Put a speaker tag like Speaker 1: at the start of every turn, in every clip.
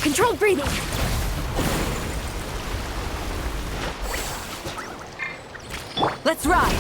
Speaker 1: Controlled breathing. Let's ride.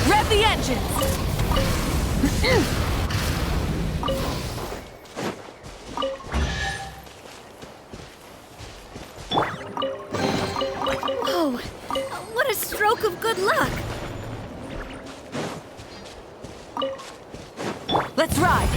Speaker 1: Rev the engines! Oh, what a stroke of good luck! Let's ride!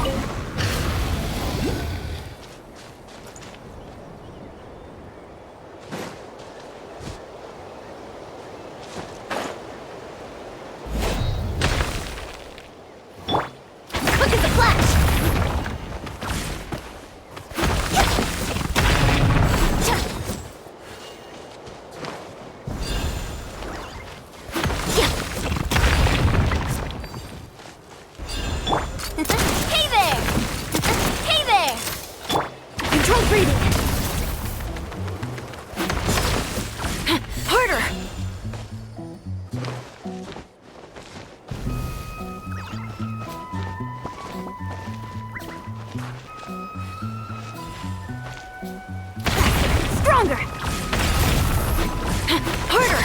Speaker 1: Stronger! Harder!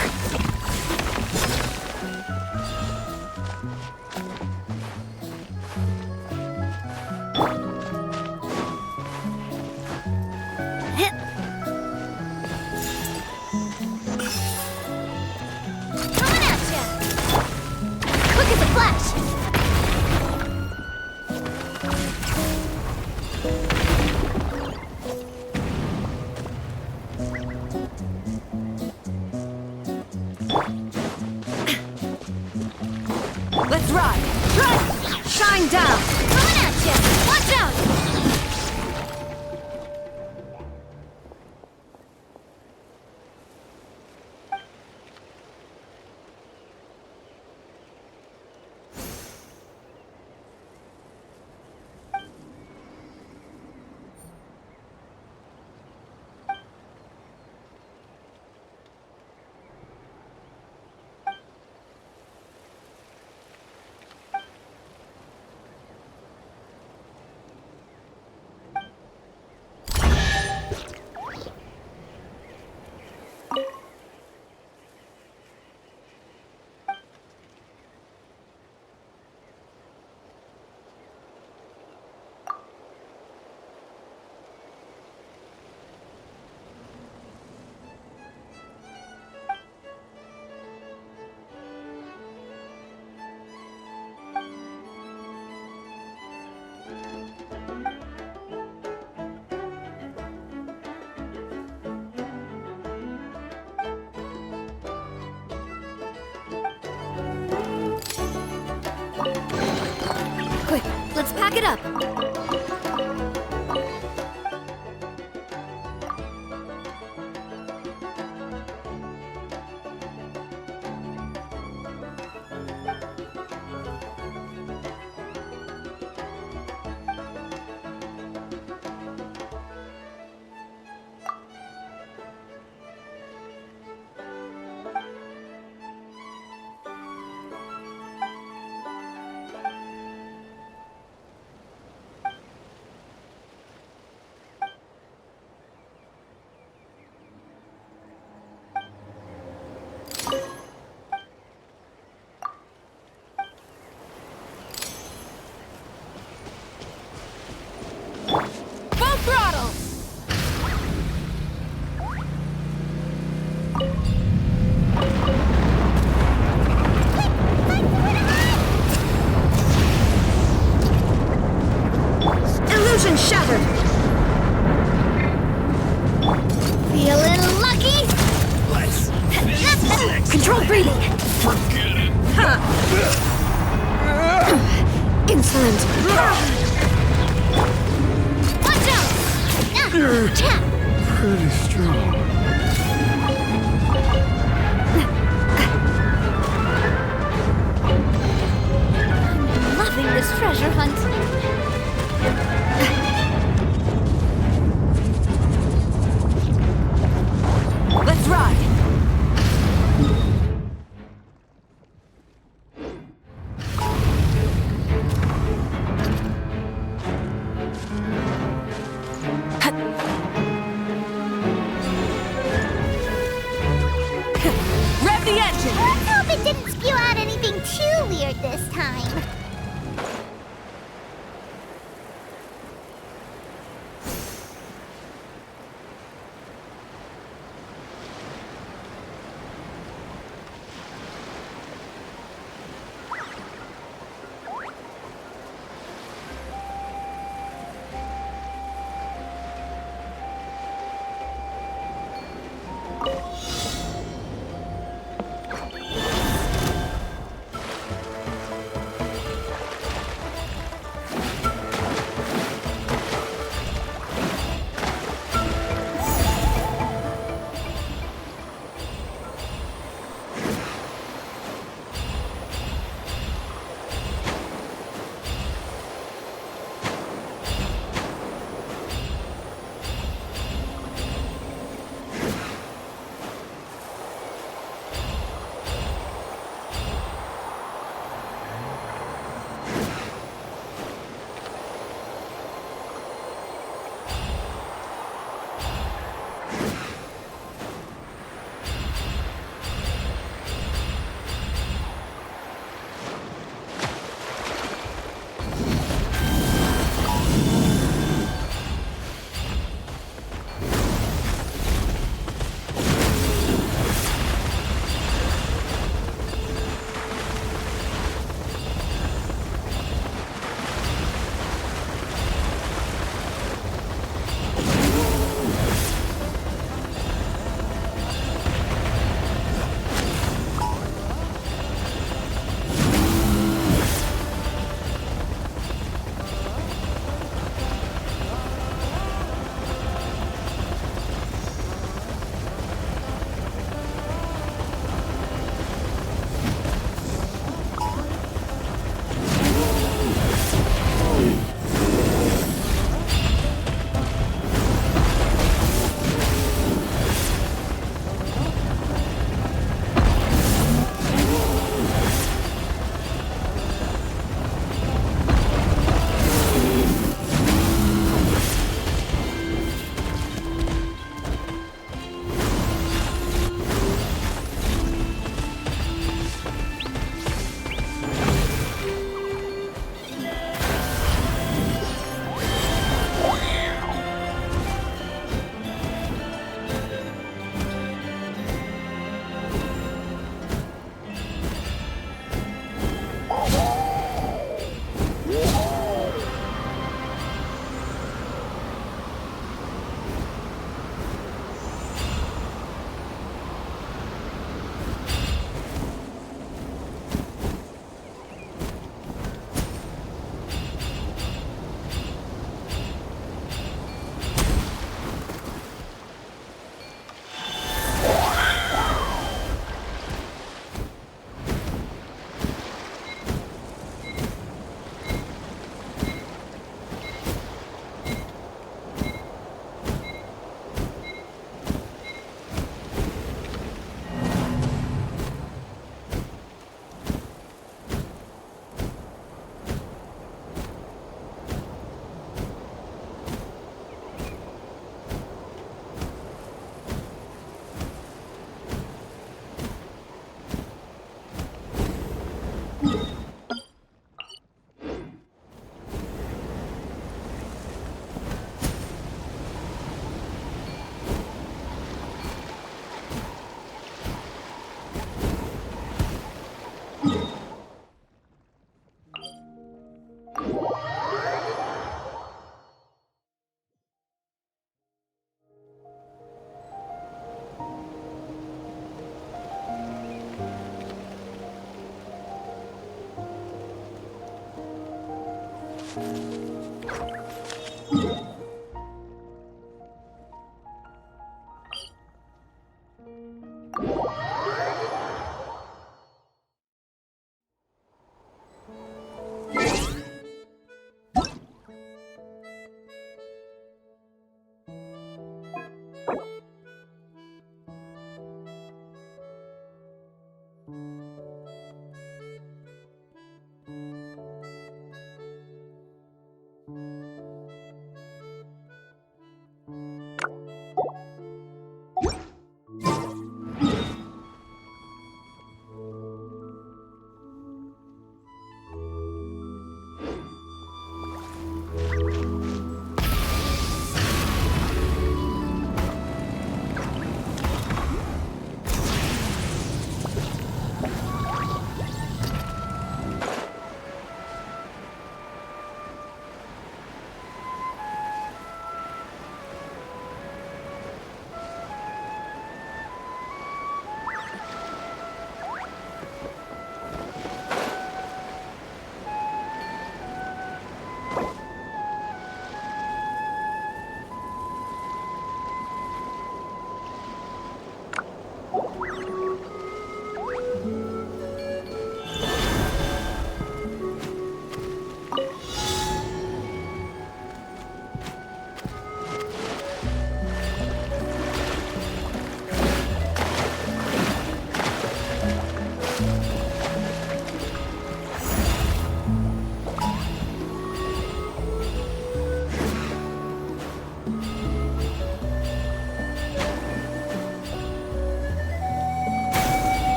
Speaker 1: Coming at ya! Quick as a flash! Let's ride! Run! Shine down! Coming at ya! Watch out! Quick, let's pack it up. Full throttle! Illusion shattered! Feeling lucky? Control breathing!
Speaker 2: Forget it.
Speaker 1: Insolent! Watch out!
Speaker 2: Pretty strong.
Speaker 1: I'm loving this treasure hunt. Let's ride! Rev the engine!
Speaker 3: Let's hope it didn't spew out anything too weird this time.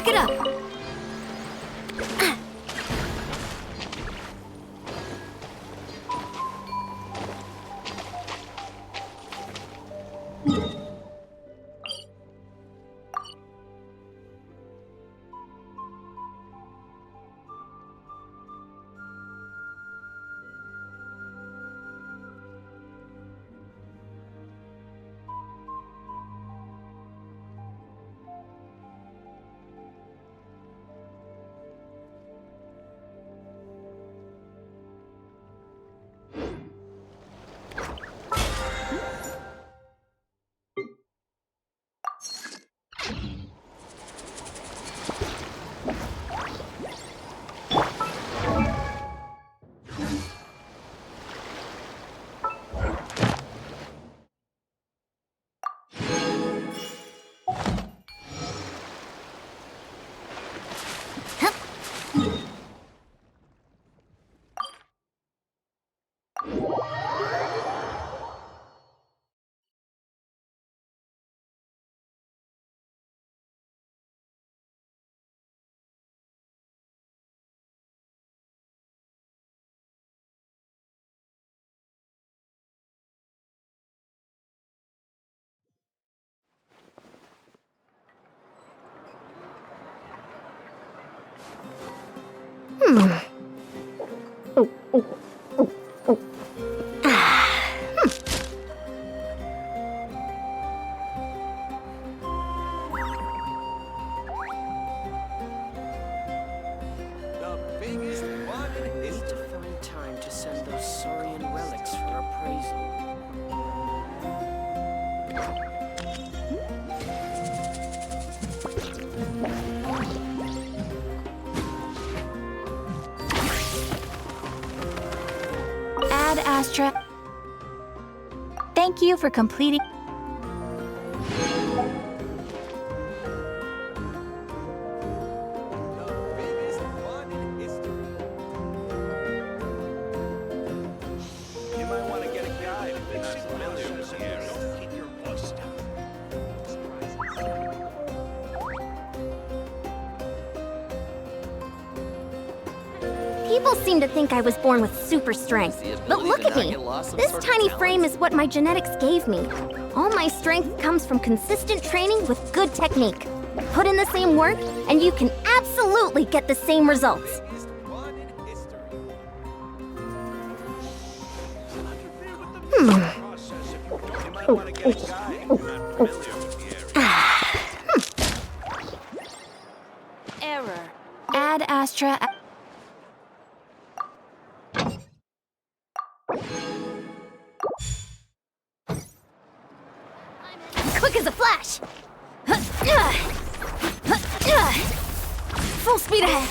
Speaker 1: Back it up!
Speaker 2: The biggest one in
Speaker 4: Need to find time to send those Saurian relics for appraisal.
Speaker 1: Ad Astra. Thank you for completing.
Speaker 2: The biggest one in history. You might want to get a guide if you're not familiar with the area. Keep your voice down.
Speaker 3: People seem to think I was born with super strength. But look at me. This tiny frame is what my genetics gave me. All my strength comes from consistent training with good technique. Put in the same work, and you can absolutely get the same results.
Speaker 2: Biggest one in history. You might want to get a guide if you're not familiar with the area.
Speaker 1: Error.
Speaker 3: Ad Astra. Quick as a flash! Full speed ahead!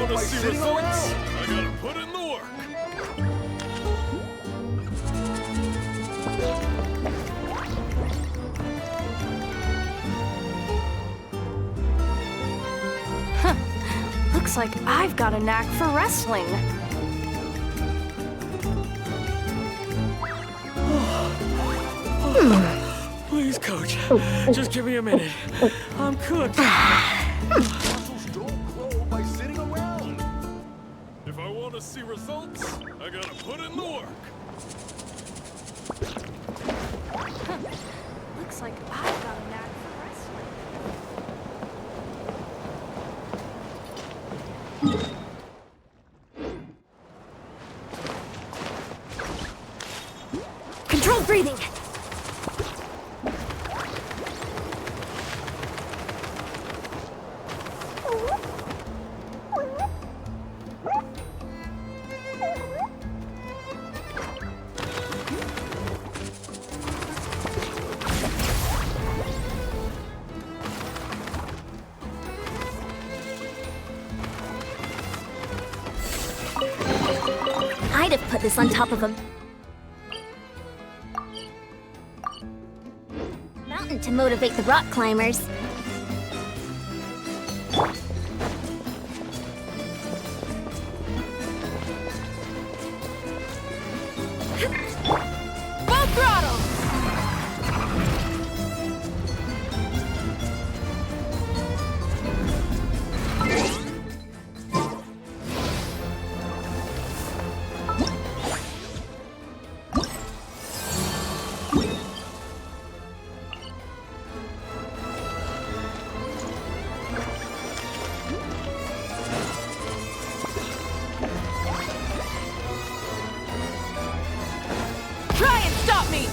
Speaker 2: by sitting around.
Speaker 5: I gotta put in the work.
Speaker 1: Looks like I've got a knack for wrestling.
Speaker 4: Please, coach. Just give me a minute. I'm cooked.
Speaker 2: Muscles don't grow by sitting around.
Speaker 5: If I want to see results, I gotta put in the work.
Speaker 1: Looks like I've got a knack for wrestling. Controlled breathing.
Speaker 3: I'd have put this on top of a mountain to motivate the rock climbers.
Speaker 1: Full throttle! Try and stop me!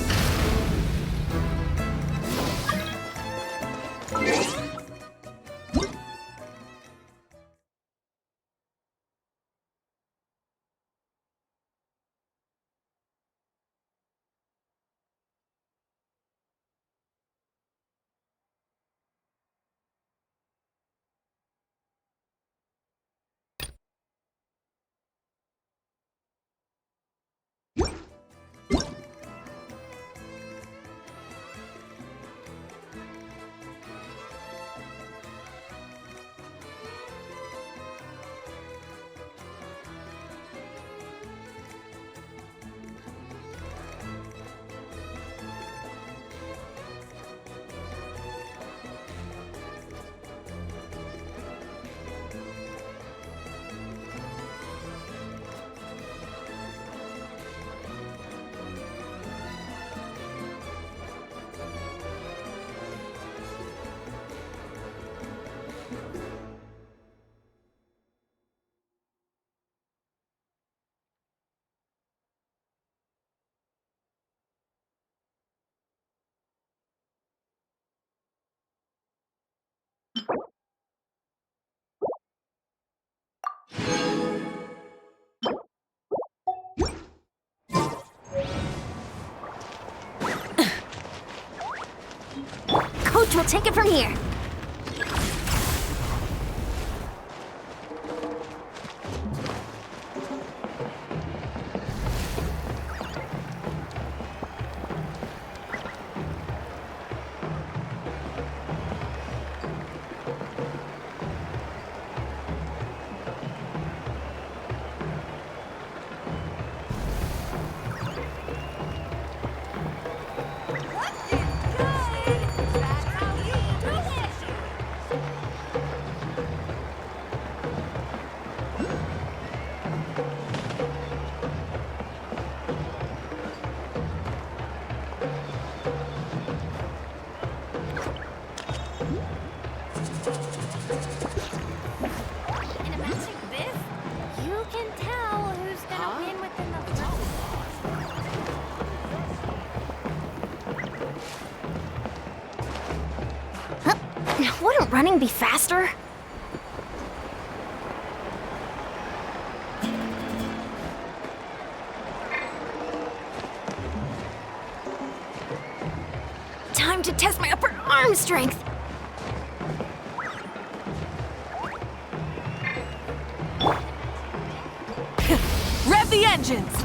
Speaker 3: Coach will take it from here.
Speaker 1: In a match like this, you can tell who's gonna win within the first.
Speaker 3: Wouldn't running be faster? Time to test my upper arm strength.
Speaker 1: vengeance!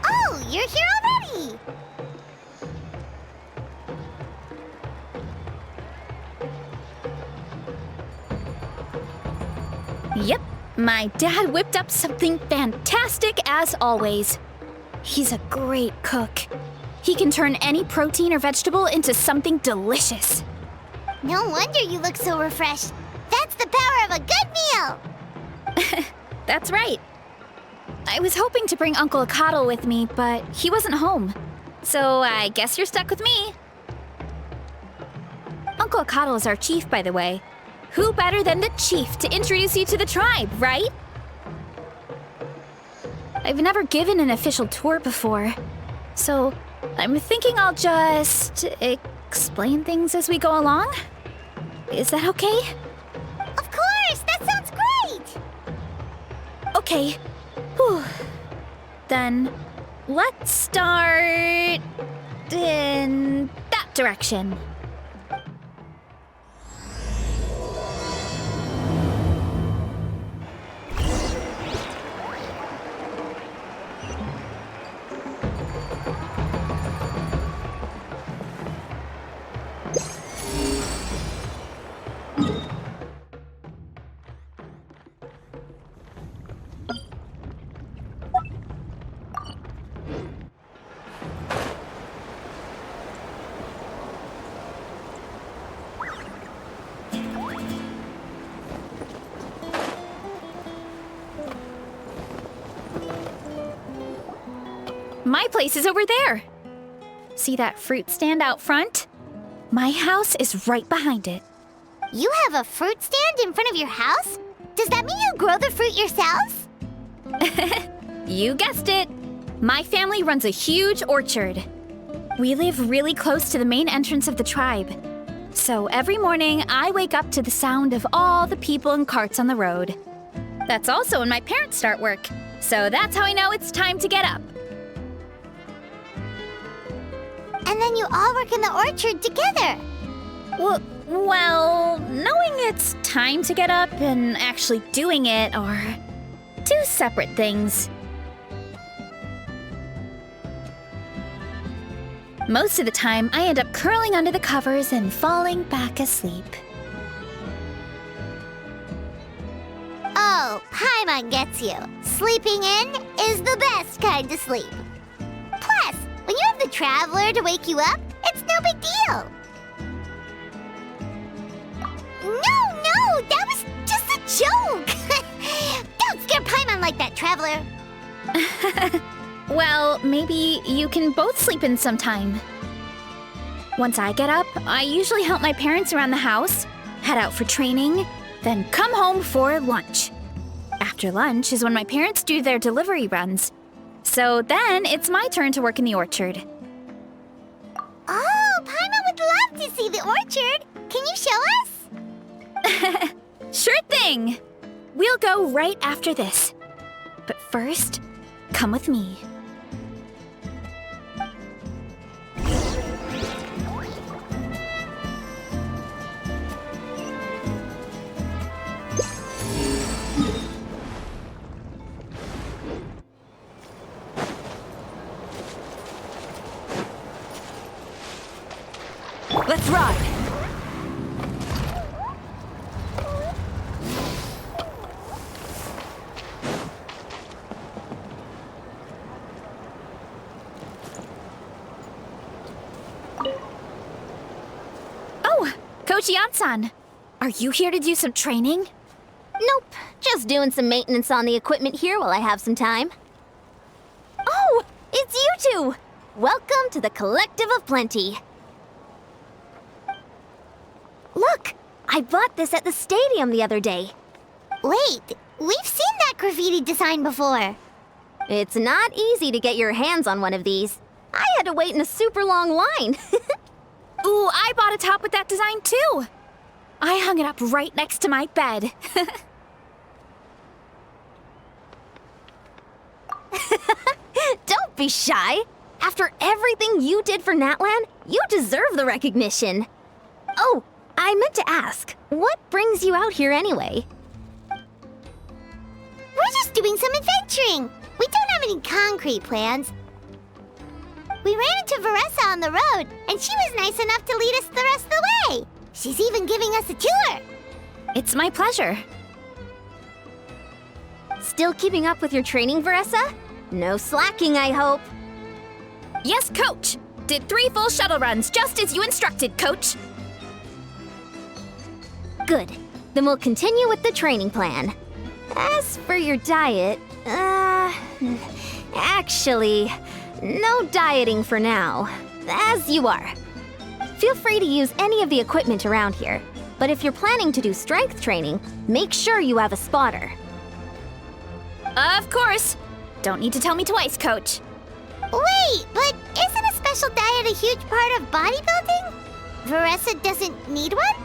Speaker 3: Oh, you're here already!
Speaker 6: Yep, my dad whipped up something fantastic as always. He's a great cook. He can turn any protein or vegetable into something delicious.
Speaker 3: No wonder you look so refreshed. That's the power of a good meal!
Speaker 6: That's right. I was hoping to bring Uncle Acatl with me, but he wasn't home. So I guess you're stuck with me. Uncle Acatl is our chief, by the way. Who better than the chief to introduce you to the tribe, right? I've never given an official tour before, so I'm thinking I'll just explain things as we go along. Is that okay?
Speaker 3: Of course! That sounds great!
Speaker 6: Okay. Whew. Then let's start in that direction. My place is over there. See that fruit stand out front? My house is right behind it.
Speaker 3: You have a fruit stand in front of your house? Does that mean you grow the fruit yourselves?
Speaker 6: You guessed it. My family runs a huge orchard. We live really close to the main entrance of the tribe. So every morning, I wake up to the sound of all the people and carts on the road. That's also when my parents start work. So that's how I know it's time to get up.
Speaker 3: And then you all work in the orchard together.
Speaker 6: Well, knowing it's time to get up and actually doing it are two separate things. Most of the time, I end up curling under the covers and falling back asleep.
Speaker 3: Oh, Paimon gets you. Sleeping in is the best kind of sleep. Plus, when you have the Traveler to wake you up, it's no big deal. No, that was just a joke. Don't scare Paimon like that, Traveler.
Speaker 6: Well, maybe you can both sleep in sometime. Once I get up, I usually help my parents around the house, head out for training, then come home for lunch. After lunch is when my parents do their delivery runs. So then it's my turn to work in the orchard.
Speaker 3: Oh, Paimon would love to see the orchard. Can you show us?
Speaker 6: Sure thing! We'll go right after this. But first, come with me.
Speaker 1: Let's ride!
Speaker 6: Oh, Coach Yansan, are you here to do some training?
Speaker 3: Nope, just doing some maintenance on the equipment here while I have some time. Oh, it's you two! Welcome to the Collective of Plenty. Look, I bought this at the stadium the other day.
Speaker 7: Wait, we've seen that graffiti design before.
Speaker 3: It's not easy to get your hands on one of these. I had to wait in a super long line.
Speaker 6: Ooh, I bought a top with that design too. I hung it up right next to my bed.
Speaker 3: Don't be shy. After everything you did for Natlan, you deserve the recognition. Oh, I meant to ask, what brings you out here anyway?
Speaker 7: We're just doing some adventuring. We don't have any concrete plans. We ran into Vanessa on the road, and she was nice enough to lead us the rest of the way. She's even giving us a tour.
Speaker 6: It's my pleasure.
Speaker 3: Still keeping up with your training, Vanessa? No slacking, I hope.
Speaker 6: Yes, Coach. Did 3 full shuttle runs, just as you instructed, Coach.
Speaker 3: Good. Then we'll continue with the training plan. As for your diet, actually, no dieting for now. As you are. Feel free to use any of the equipment around here, but if you're planning to do strength training, make sure you have a spotter.
Speaker 6: Of course. Don't need to tell me twice, Coach.
Speaker 7: Wait, but isn't a special diet a huge part of bodybuilding? Vanessa doesn't need one?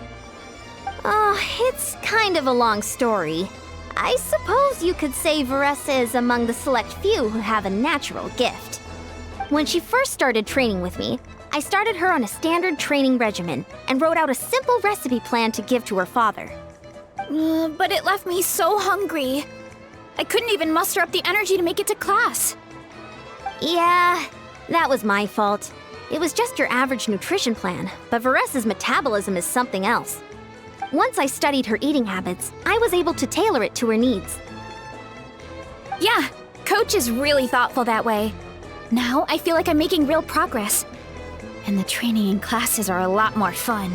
Speaker 3: Oh, it's kind of a long story. I suppose you could say Vanessa is among the select few who have a natural gift. When she first started training with me, I started her on a standard training regimen and wrote out a simple recipe plan to give to her father.
Speaker 6: But it left me so hungry. I couldn't even muster up the energy to make it to class.
Speaker 3: Yeah, that was my fault. It was just your average nutrition plan, but Vanessa's metabolism is something else. Once I studied her eating habits, I was able to tailor it to her needs.
Speaker 6: Yeah, Coach is really thoughtful that way. Now I feel like I'm making real progress. And the training and classes are a lot more fun.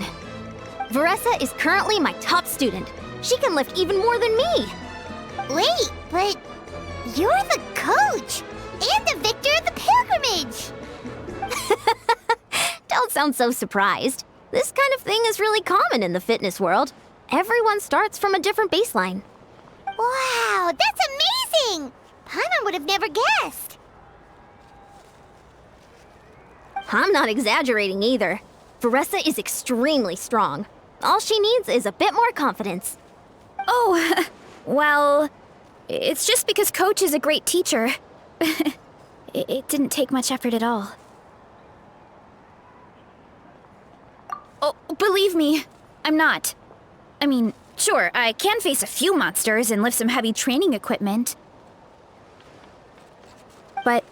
Speaker 3: Vanessa is currently my top student. She can lift even more than me.
Speaker 7: Wait, but you're the coach and the victor of the pilgrimage.
Speaker 3: Don't sound so surprised. This kind of thing is really common in the fitness world. Everyone starts from a different baseline.
Speaker 7: Wow, that's amazing! Paimon would have never guessed.
Speaker 3: I'm not exaggerating either. Vanessa is extremely strong. All she needs is a bit more confidence.
Speaker 6: Oh, well, it's just because Coach is a great teacher. It didn't take much effort at all. Oh, believe me, I'm not. I mean, sure, I can face a few monsters and lift some heavy training equipment. But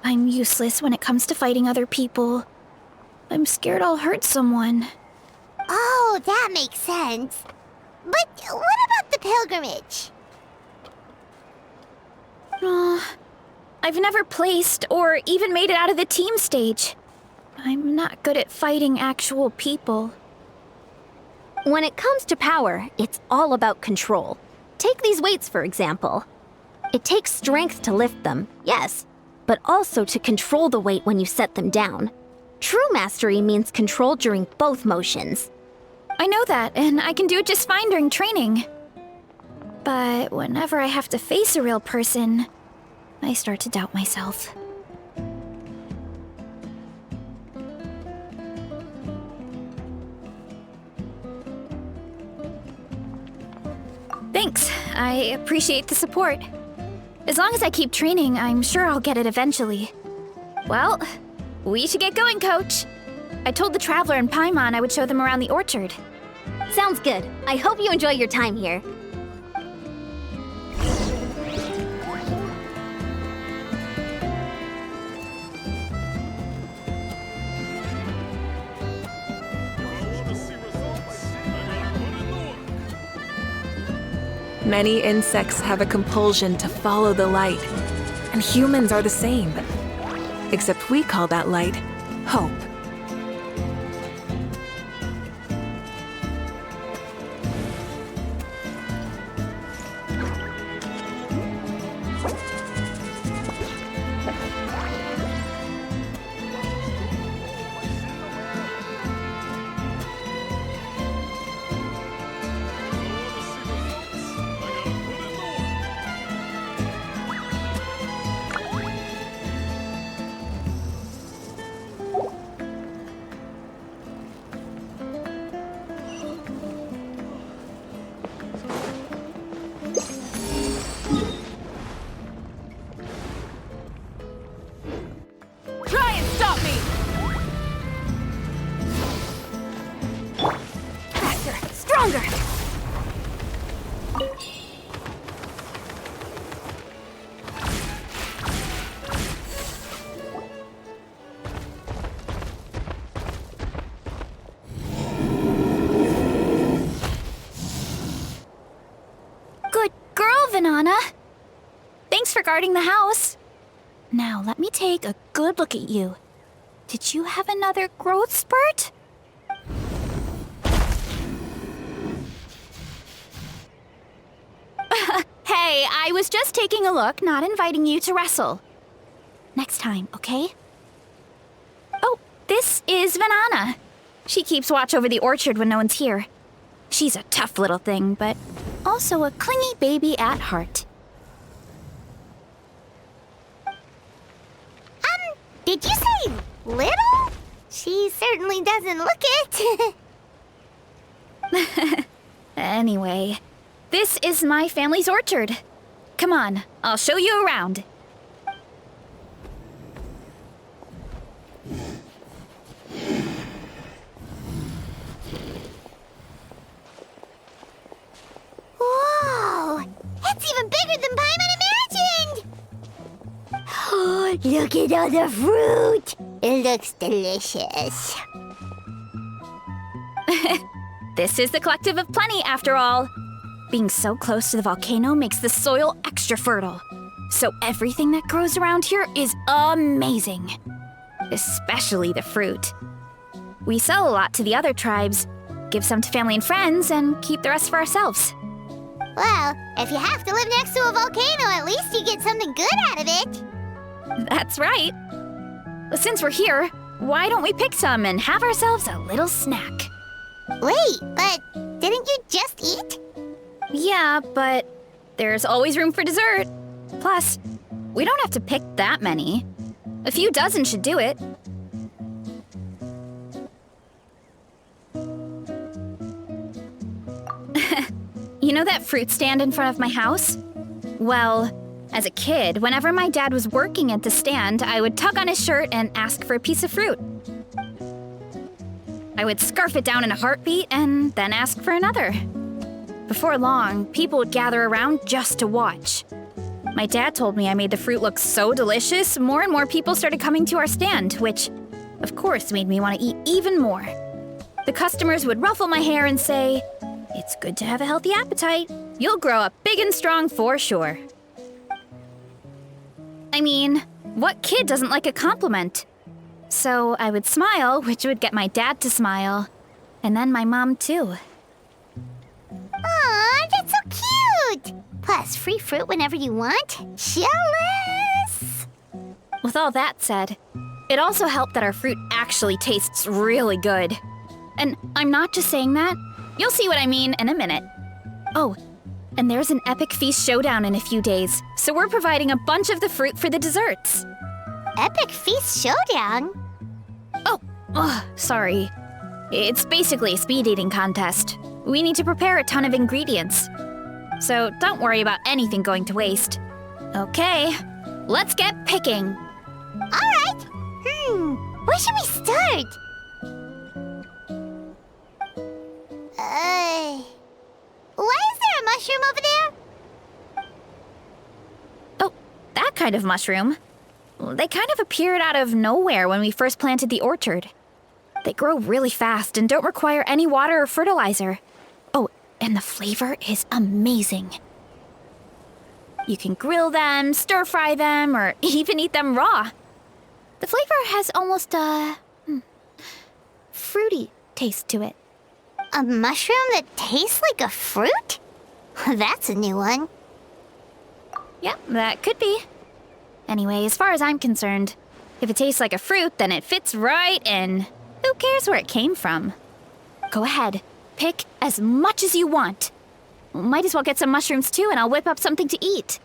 Speaker 6: I'm useless when it comes to fighting other people. I'm scared I'll hurt someone.
Speaker 7: Oh, that makes sense. But what about the pilgrimage?
Speaker 6: I've never placed or even made it out of the team stage. I'm not good at fighting actual people.
Speaker 3: When it comes to power, it's all about control. Take these weights, for example. It takes strength to lift them, yes, but also to control the weight when you set them down. True mastery means control during both motions.
Speaker 6: I know that, and I can do it just fine during training. But whenever I have to face a real person, I start to doubt myself. Thanks. I appreciate the support. As long as I keep training, I'm sure I'll get it eventually. Well, we should get going, Coach. I told the Traveler and Paimon I would show them around the orchard.
Speaker 3: Sounds good. I hope you enjoy your time here.
Speaker 8: Many insects have a compulsion to follow the light, and humans are the same. Except we call that light hope.
Speaker 6: guarding the house. Now, let me take a good look at you. Did you have another growth spurt? Hey, I was just taking a look, not inviting you to wrestle. Next time, okay? Oh, this is Vanana. She keeps watch over the orchard when no one's here. She's a tough little thing, but also a clingy baby at heart.
Speaker 7: Did you say little? She certainly doesn't look it.
Speaker 6: Anyway, this is my family's orchard. Come on, I'll show you around.
Speaker 7: Whoa! It's even bigger than Paimon imagined! Oh, look at all the fruit! It looks delicious.
Speaker 6: This is the Collective of Plenty, after all. Being so close to the volcano makes the soil extra fertile. So everything that grows around here is amazing. Especially the fruit. We sell a lot to the other tribes, give some to family and friends, and keep the rest for ourselves.
Speaker 7: Well, if you have to live next to a volcano, at least you get something good out of it.
Speaker 6: That's right. Since we're here, why don't we pick some and have ourselves a little snack?
Speaker 7: Wait, but didn't you just eat?
Speaker 6: Yeah, but there's always room for dessert. Plus, we don't have to pick that many. A few dozen should do it. You know that fruit stand in front of my house? Well, as a kid, whenever my dad was working at the stand, I would tug on his shirt and ask for a piece of fruit. I would scarf it down in a heartbeat and then ask for another. Before long, people would gather around just to watch. My dad told me I made the fruit look so delicious, more and more people started coming to our stand, which, of course, made me want to eat even more. The customers would ruffle my hair and say, "It's good to have a healthy appetite. You'll grow up big and strong for sure." I mean, what kid doesn't like a compliment? So I would smile, which would get my dad to smile, and then my mom too.
Speaker 7: Aw, that's so cute! Plus, free fruit whenever you want. Jealous!
Speaker 6: With all that said, it also helped that our fruit actually tastes really good. And I'm not just saying that. You'll see what I mean in a minute. Oh, and there's an epic feast showdown in a few days, so we're providing a bunch of the fruit for the desserts.
Speaker 7: Epic Feast Showdown?
Speaker 6: Oh, sorry. It's basically a speed eating contest. We need to prepare a ton of ingredients. So don't worry about anything going to waste. Okay, let's get picking.
Speaker 7: Alright. Where should we start? Why is there a mushroom over there?
Speaker 6: Oh, that kind of mushroom. They kind of appeared out of nowhere when we first planted the orchard. They grow really fast and don't require any water or fertilizer. Oh, and the flavor is amazing. You can grill them, stir-fry them, or even eat them raw. The flavor has almost a fruity taste to it.
Speaker 7: A mushroom that tastes like a fruit? That's a new one.
Speaker 6: Yep, that could be. Anyway, as far as I'm concerned, if it tastes like a fruit, then it fits right in. Who cares where it came from? Go ahead, pick as much as you want. Might as well get some mushrooms too, and I'll whip up something to eat.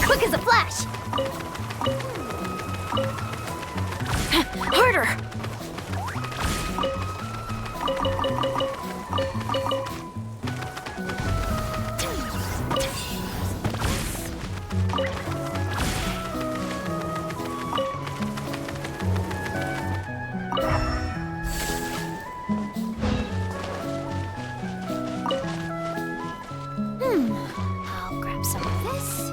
Speaker 3: Quick as a flash!
Speaker 6: Harder!
Speaker 1: I'll grab some of this.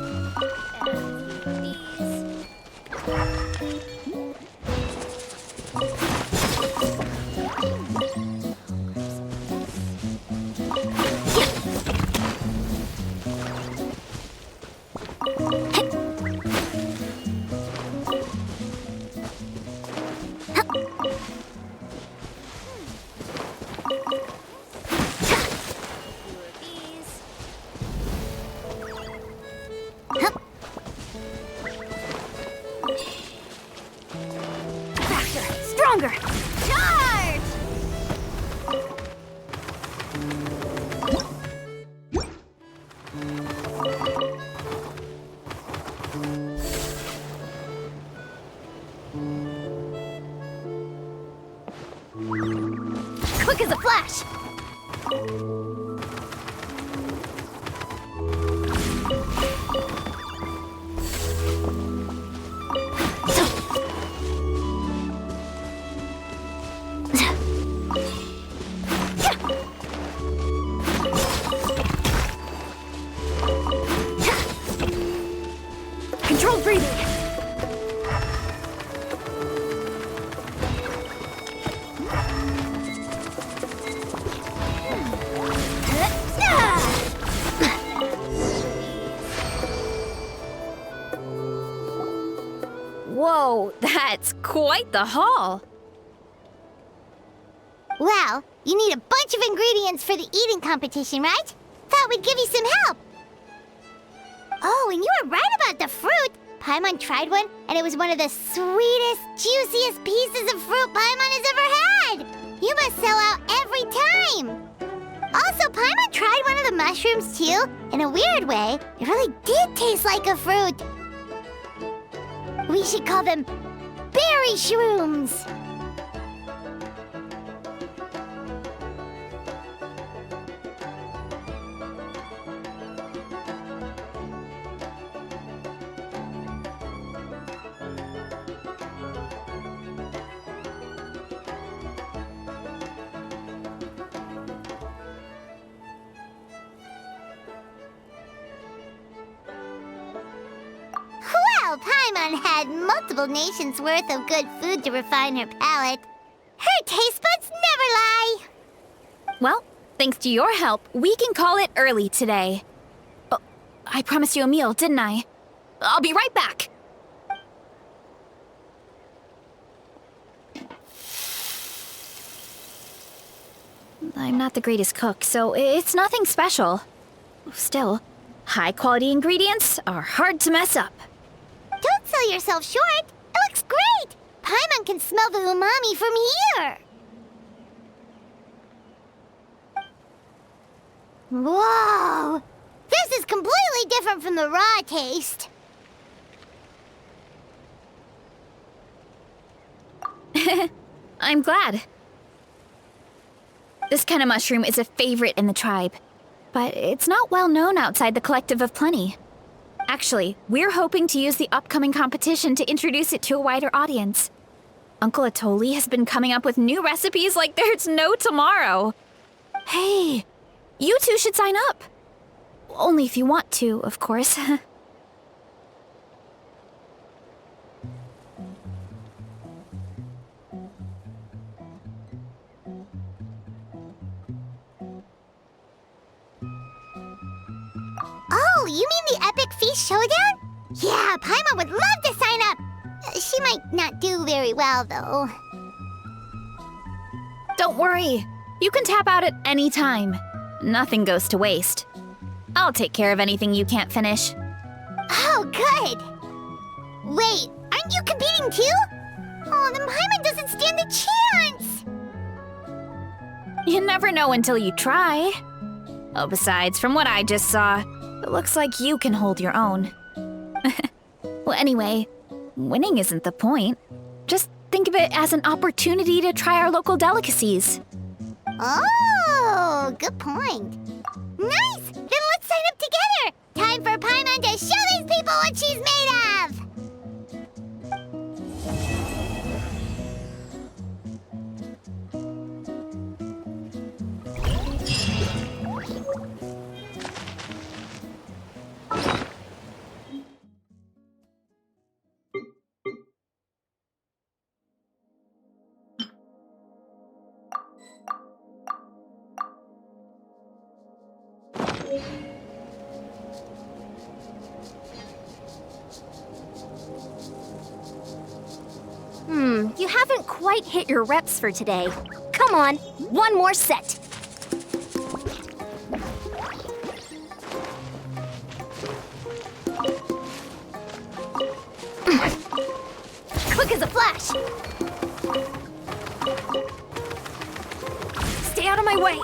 Speaker 3: Faster, stronger.
Speaker 1: Charge!
Speaker 3: Quick as a flash. Controlled breathing.
Speaker 6: Whoa, that's quite the haul.
Speaker 7: Well, you need a bunch of ingredients for the eating competition, right? Thought we'd give you some help. Oh, and you were right about the fruit. Paimon tried one, and it was one of the sweetest, juiciest pieces of fruit Paimon has ever had. You must sell out every time. Also, Paimon tried one of the mushrooms too. In a weird way, it really did taste like a fruit. We should call them berry shrooms. Well, Paimon had multiple nations' worth of good food to refine her palate. Her taste buds never lie.
Speaker 6: Well, thanks to your help, we can call it early today. Oh, I promised you a meal, didn't I? I'll be right back. I'm not the greatest cook, so it's nothing special. Still, high-quality ingredients are hard to mess up.
Speaker 7: Don't sell yourself short. It looks great. Paimon can smell the umami from here. Whoa! This is completely different from the raw taste.
Speaker 6: I'm glad. This kind of mushroom is a favorite in the tribe, but it's not well known outside the Collective of Plenty. Actually, we're hoping to use the upcoming competition to introduce it to a wider audience. Uncle Atoli has been coming up with new recipes like there's no tomorrow. Hey, you two should sign up. Only if you want to, of course.
Speaker 7: Oh, you mean the Epic Feast Showdown? Yeah, Paimon would love to sign up. She might not do very well, though.
Speaker 6: Don't worry. You can tap out at any time. Nothing goes to waste. I'll take care of anything you can't finish.
Speaker 7: Oh, good. Wait, aren't you competing too? Oh, then Paimon doesn't stand a chance.
Speaker 6: You never know until you try. Oh, besides, from what I just saw, it looks like you can hold your own. Well, anyway, winning isn't the point. Just think of it as an opportunity to try our local delicacies.
Speaker 7: Oh, good point. Nice! Then let's sign up together! Time for Paimon to show these people what she's made of!
Speaker 3: You haven't quite hit your reps for today. Come on, one more set. Quick quick as a flash. Stay out of my way.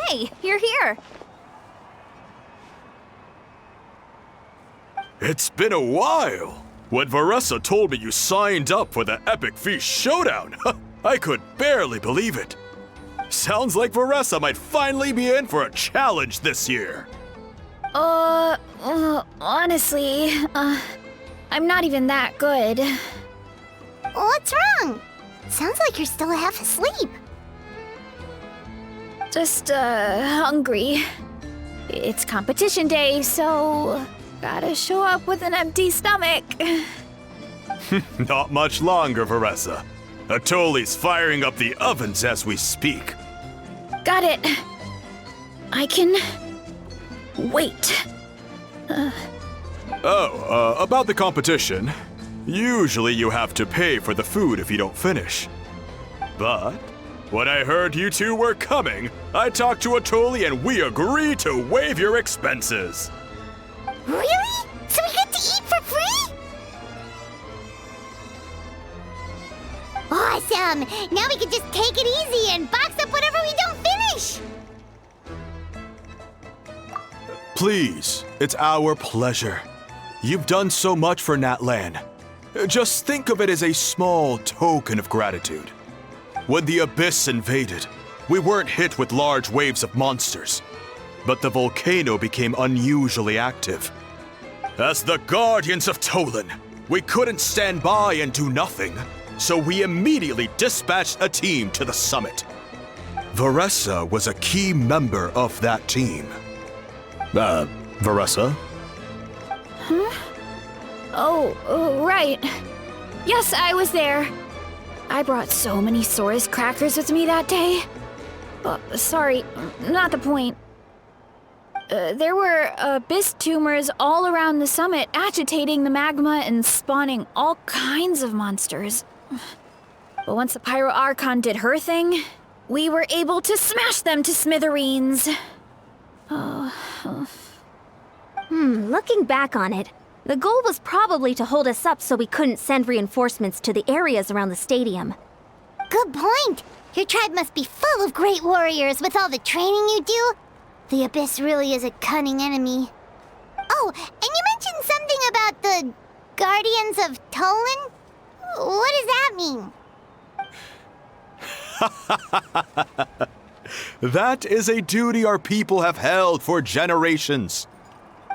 Speaker 3: Hey, you're here.
Speaker 5: It's been a while. When Varessa told me you signed up for the Epic Feast Showdown, I could barely believe it. Sounds like Varessa might finally be in for a challenge this year.
Speaker 6: Honestly, I'm not even that good.
Speaker 7: What's wrong? Sounds like you're still half asleep.
Speaker 6: Just, hungry. It's competition day, so gotta show up with an empty stomach.
Speaker 5: Not much longer, Varessa. Atoli's firing up the ovens as we speak.
Speaker 6: Got it. I can wait.
Speaker 5: About the competition. Usually you have to pay for the food if you don't finish. But when I heard you two were coming, I talked to Atoli and we agreed to waive your expenses.
Speaker 7: Really? So we get to eat for free? Awesome! Now we can just take it easy and box up whatever we don't finish!
Speaker 5: Please, it's our pleasure. You've done so much for Natlan. Just think of it as a small token of gratitude. When the Abyss invaded, we weren't hit with large waves of monsters. but the volcano became unusually active. As the Guardians of Tolan, we couldn't stand by and do nothing, so we immediately dispatched a team to the summit. Varessa was a key member of that team. Varessa?
Speaker 6: Oh, right. Yes, I was there. I brought so many Saurus crackers with me that day. Sorry, not the point. There were abyss tumors all around the summit, agitating the magma and spawning all kinds of monsters. But once the Pyro Archon did her thing, we were able to smash them to smithereens.
Speaker 3: Looking back on it, the goal was probably to hold us up so we couldn't send reinforcements to the areas around the stadium.
Speaker 7: Good point. Your tribe must be full of great warriors with all the training you do. The Abyss really is a cunning enemy. Oh, and you mentioned something about the Guardians of Tolan? What does that mean?
Speaker 5: That is a duty our people have held for generations.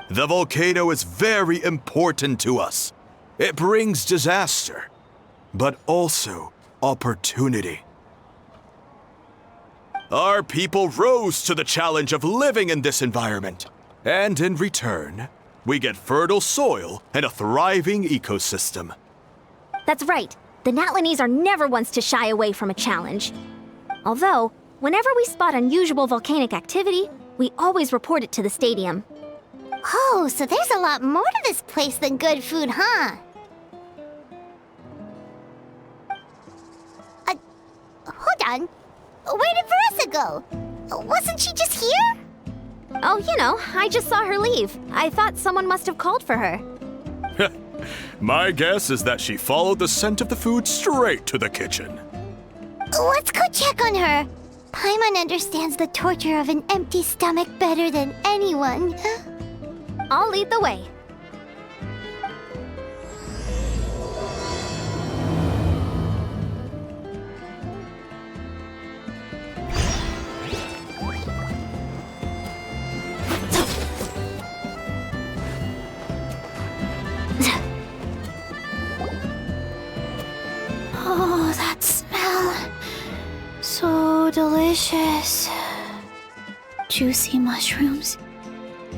Speaker 5: The volcano is very important to us. It brings disaster, but also opportunity. Our people rose to the challenge of living in this environment, and in return, we get fertile soil and a thriving ecosystem.
Speaker 3: That's right. The Natlanese are never ones to shy away from a challenge. Although, whenever we spot unusual volcanic activity, we always report it to the stadium.
Speaker 7: Oh, so there's a lot more to this place than good food, huh? Hold on. Where did Varessa go? Wasn't she just here?
Speaker 3: Oh, I just saw her leave. I thought someone must have called for her.
Speaker 5: My guess is that she followed the scent of the food straight to the kitchen.
Speaker 7: Let's go check on her. Paimon understands the torture of an empty stomach better than anyone.
Speaker 3: I'll lead the way.
Speaker 6: Oh, that smell. So delicious. Juicy mushrooms,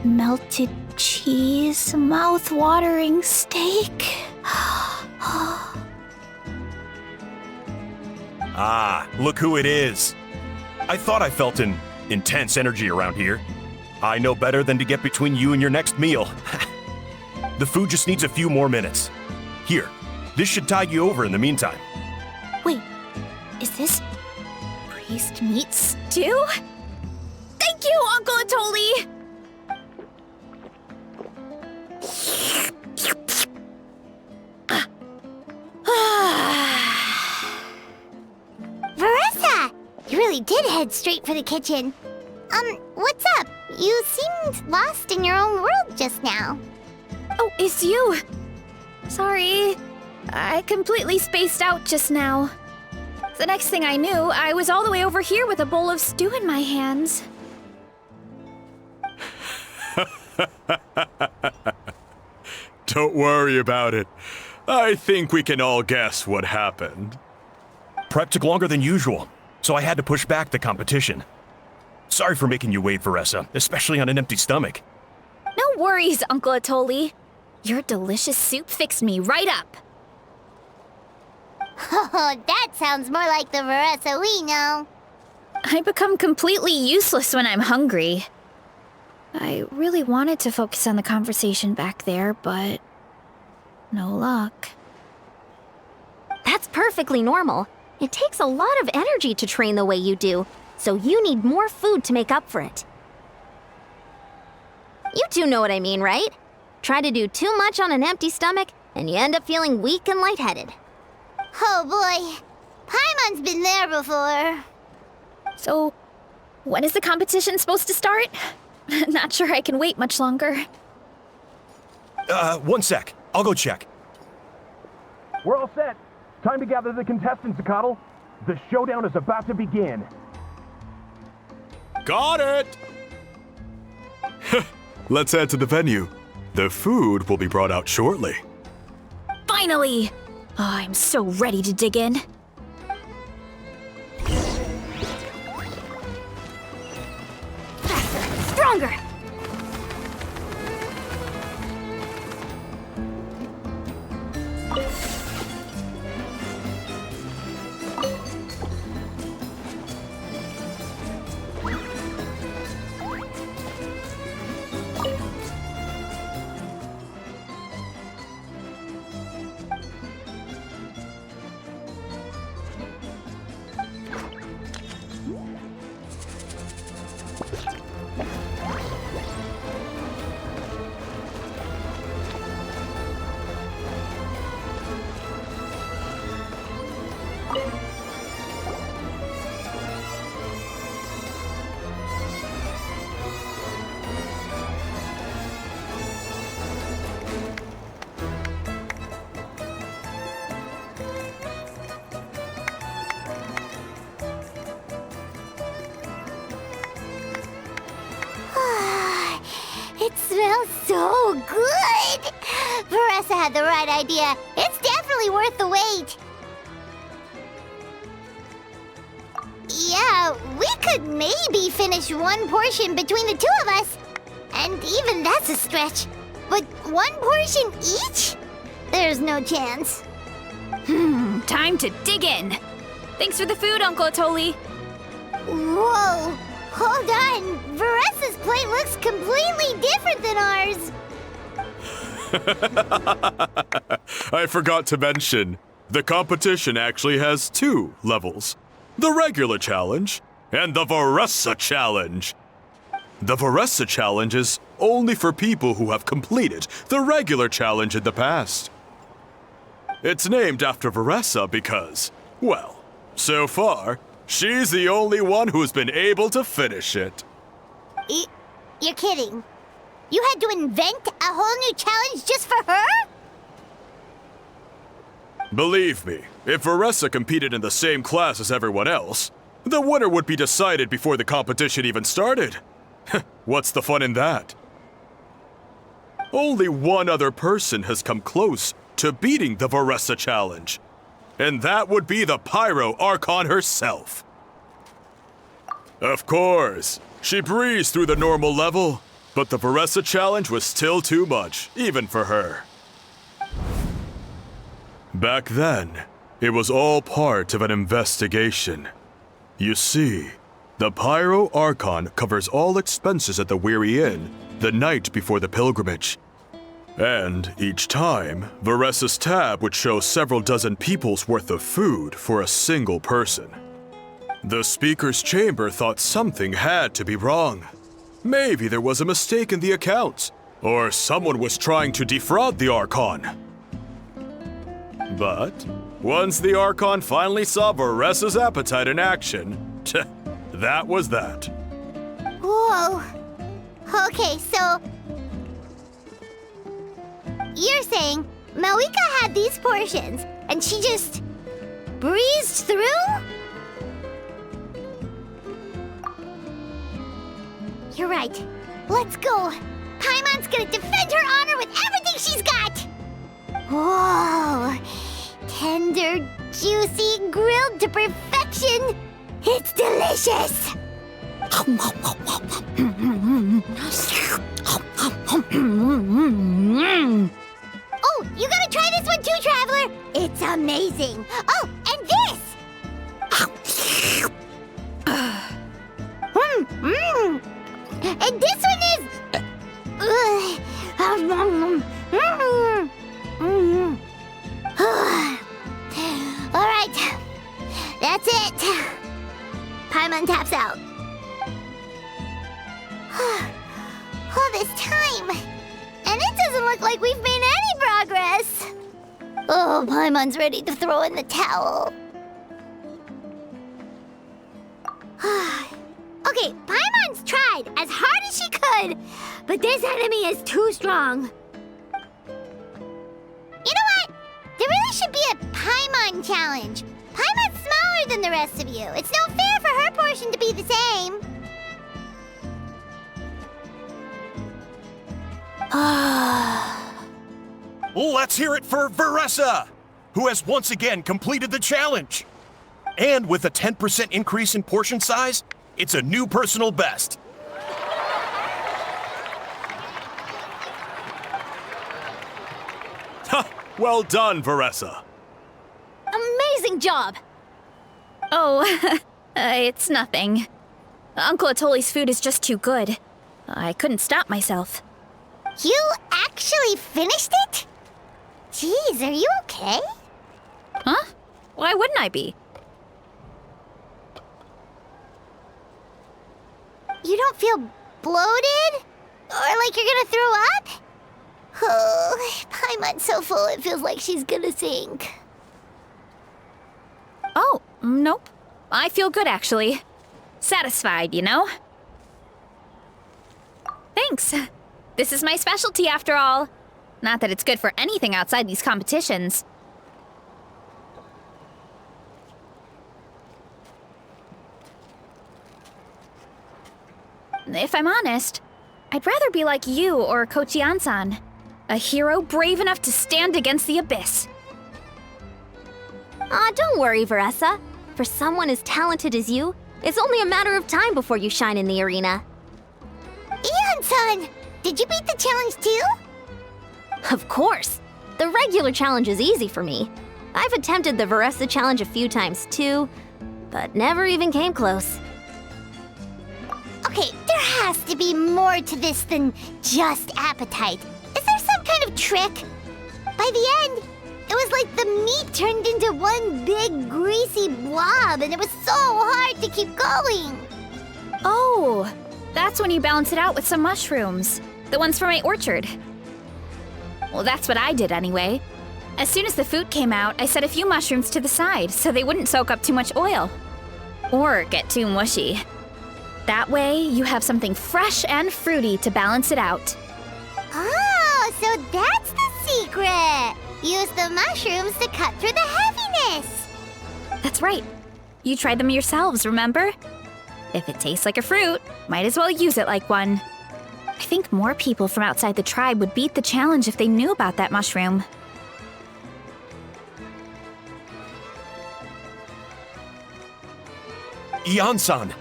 Speaker 6: melted cheese, mouth-watering steak.
Speaker 2: Ah, look who it is. I thought I felt an intense energy around here. I know better than to get between you and your next meal. The food just needs a few more minutes. Here, this should tide you over in the meantime.
Speaker 6: Wait, is this priest meat stew? Thank you, Uncle Atoli!
Speaker 7: Varessa! You really did head straight for the kitchen. What's up? You seemed lost in your own world just now.
Speaker 6: Oh, it's you. Sorry. I completely spaced out just now. The next thing I knew, I was all the way over here with a bowl of stew in my hands.
Speaker 5: Don't worry about it. I think we can all guess what happened.
Speaker 2: Prep took longer than usual, so I had to push back the competition. Sorry for making you wait, Varessa, especially on an empty stomach.
Speaker 6: No worries, Uncle Atoli. Your delicious soup fixed me right up.
Speaker 7: Oh, that sounds more like the Varessa we know.
Speaker 6: I become completely useless when I'm hungry. I really wanted to focus on the conversation back there, but no luck.
Speaker 3: That's perfectly normal. It takes a lot of energy to train the way you do, so you need more food to make up for it. You two know what I mean, right? Try to do too much on an empty stomach, and you end up feeling weak and lightheaded.
Speaker 7: Oh boy, Paimon's been there before.
Speaker 6: So, when is the competition supposed to start? Not sure I can wait much longer.
Speaker 2: 1 sec. I'll go check. We're all set. Time to gather the contestants, Akatl. The showdown is about to begin.
Speaker 5: Got it! Let's head to the venue. The food will be brought out shortly.
Speaker 6: Finally! Oh, I'm so ready to dig in.
Speaker 3: Faster, stronger!
Speaker 7: It smells so good! Veressa had the right idea. It's definitely worth the wait. Yeah, we could maybe finish one portion between the two of us. And even that's a stretch. But one portion each? There's no chance.
Speaker 6: Time to dig in. Thanks for the food, Uncle Atoli.
Speaker 7: Whoa! Hold on! Veressa's plate looks completely different than ours!
Speaker 5: I forgot to mention, the competition actually has 2 levels. The regular challenge and the Veressa challenge. The Veressa challenge is only for people who have completed the regular challenge in the past. It's named after Veressa because, well, so far, she's the only one who's been able to finish it.
Speaker 7: You're kidding. You had to invent a whole new challenge just for her?
Speaker 5: Believe me, if Veressa competed in the same class as everyone else, the winner would be decided before the competition even started. What's the fun in that? Only one other person has come close to beating the Veressa challenge, and that would be the Pyro Archon herself. Of course, she breezed through the normal level, but the Veressa challenge was still too much, even for her. Back then, it was all part of an investigation. You see, the Pyro Archon covers all expenses at the Weary Inn the night before the pilgrimage. And each time, Veressa's tab would show several dozen people's worth of food for a single person. The speaker's chamber thought something had to be wrong. Maybe there was a mistake in the accounts, or someone was trying to defraud the Archon. But once the Archon finally saw Veressa's appetite in action, that was that.
Speaker 7: Whoa. Okay, so you're saying Malika had these portions and she just breezed through? You're right. Let's go. Paimon's gonna defend her honor with everything she's got. Whoa. Tender, juicy, grilled to perfection. It's delicious. Oh, you gotta try this one too, Traveler. It's amazing. Oh, and this. And this one is. All right, that's it. Paimon taps out. All this time, and it doesn't look like we've made any progress. Oh, Paimon's ready to throw in the towel. Okay, Paimon's tried as hard as she could, but this enemy is too strong. You know what? There really should be a Paimon challenge. Paimon's smaller than the rest of you. It's no fair for her portion to be the same.
Speaker 2: Let's hear it for Veressa, who has once again completed the challenge. And with a 10% increase in portion size, it's a new personal best.
Speaker 5: Ha! Well done, Veressa.
Speaker 3: Amazing job!
Speaker 6: Oh, it's nothing. Uncle Atoli's food is just too good. I couldn't stop myself.
Speaker 7: You actually finished it? Jeez, are you okay?
Speaker 6: Huh? Why wouldn't I be?
Speaker 7: You don't feel bloated? Or like you're gonna throw up? Oh, Paimon's so full it feels like she's gonna sink.
Speaker 6: Oh, nope. I feel good, actually. Satisfied, you know? Thanks. This is my specialty, after all. Not that it's good for anything outside these competitions. If I'm honest, I'd rather be like you or Coach Yansan. A hero brave enough to stand against the abyss.
Speaker 3: Aw, don't worry, Veressa. For someone as talented as you, it's only a matter of time before you shine in the arena.
Speaker 7: Ian-san, did you beat the challenge too?
Speaker 3: Of course! The regular challenge is easy for me. I've attempted the Veressa challenge a few times too, but never even came close.
Speaker 7: Okay, there has to be more to this than just appetite. Is there some kind of trick? By the end, it was like the meat turned into one big greasy blob and it was so hard to keep going.
Speaker 6: Oh, that's when you balance it out with some mushrooms. The ones from my orchard. Well, that's what I did anyway. As soon as the food came out, I set a few mushrooms to the side so they wouldn't soak up too much oil. Or get too mushy. That way, you have something fresh and fruity to balance it out.
Speaker 7: Oh, so that's the secret. Use the mushrooms to cut through the heaviness.
Speaker 6: That's right. You tried them yourselves, remember? If it tastes like a fruit, might as well use it like one. I think more people from outside the tribe would beat the challenge if they knew about that mushroom.
Speaker 2: Ian-san,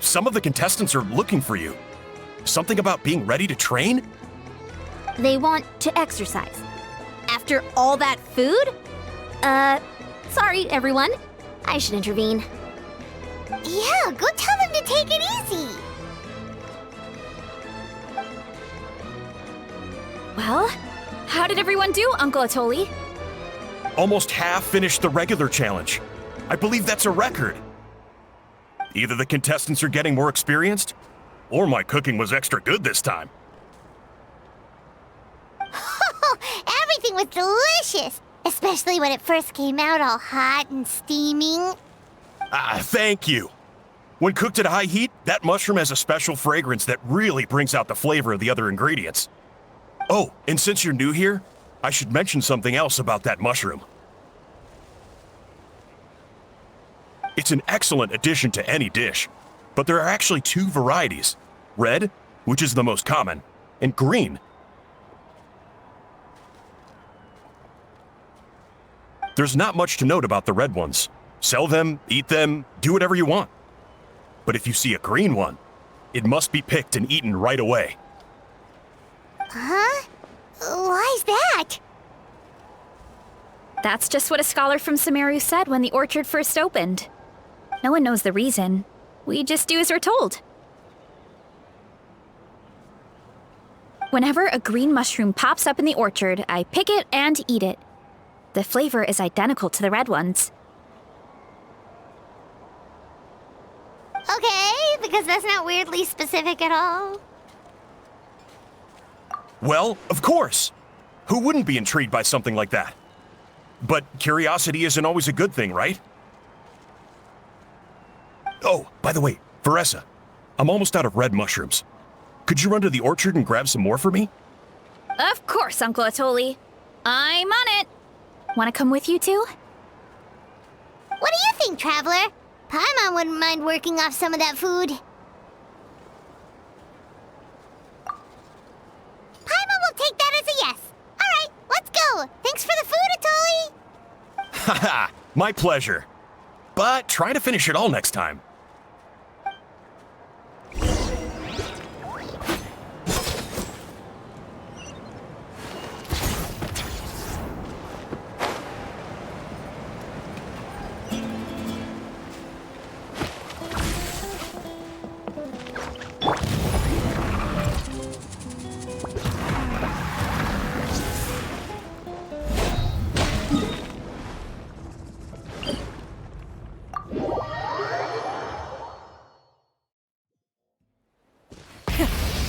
Speaker 2: some of the contestants are looking for you. Something about being ready to train?
Speaker 3: They want to exercise. After all that food? Sorry, everyone. I should intervene.
Speaker 7: Yeah, go tell them to take it easy.
Speaker 6: Well, how did everyone do, Uncle Atoli?
Speaker 2: Almost half finished the regular challenge. I believe that's a record. Either the contestants are getting more experienced, or my cooking was extra good this time.
Speaker 7: Everything was delicious, especially when it first came out all hot and steaming.
Speaker 2: Thank you. When cooked at high heat, that mushroom has a special fragrance that really brings out the flavor of the other ingredients. Oh, and since you're new here, I should mention something else about that mushroom. It's an excellent addition to any dish, but there are actually two varieties. Red, which is the most common, and green. There's not much to note about the red ones. Sell them, eat them, do whatever you want. But if you see a green one, it must be picked and eaten right away.
Speaker 7: Huh? Why's that?
Speaker 6: That's just what a scholar from Sumeru said when the orchard first opened. No one knows the reason. We just do as we're told. Whenever a green mushroom pops up in the orchard, I pick it and eat it. The flavor is identical to the red ones.
Speaker 7: Okay, because that's not weirdly specific at all.
Speaker 2: Well, of course. Who wouldn't be intrigued by something like that? But curiosity isn't always a good thing, right? Oh, by the way, Veressa, I'm almost out of red mushrooms. Could you run to the orchard and grab some more for me?
Speaker 6: Of course, Uncle Atoli. I'm on it. Want to come with you too?
Speaker 7: What do you think, Traveler? Paimon wouldn't mind working off some of that food. Paimon
Speaker 2: Haha, my pleasure. But try to finish it all next time.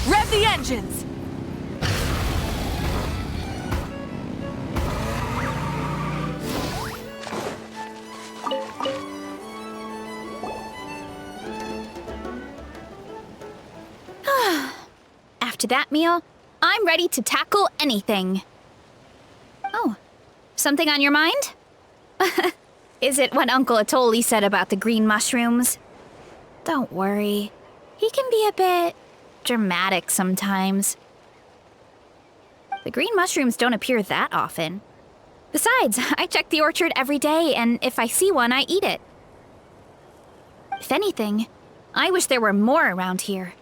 Speaker 8: Rev the engines!
Speaker 6: After that meal, I'm ready to tackle anything. Oh, something on your mind? Is it what Uncle Atoli said about the green mushrooms? Don't worry. He can be a bit dramatic sometimes. The green mushrooms don't appear that often. Besides, I check the orchard every day, and if I see one, I eat it. If anything, I wish there were more around here.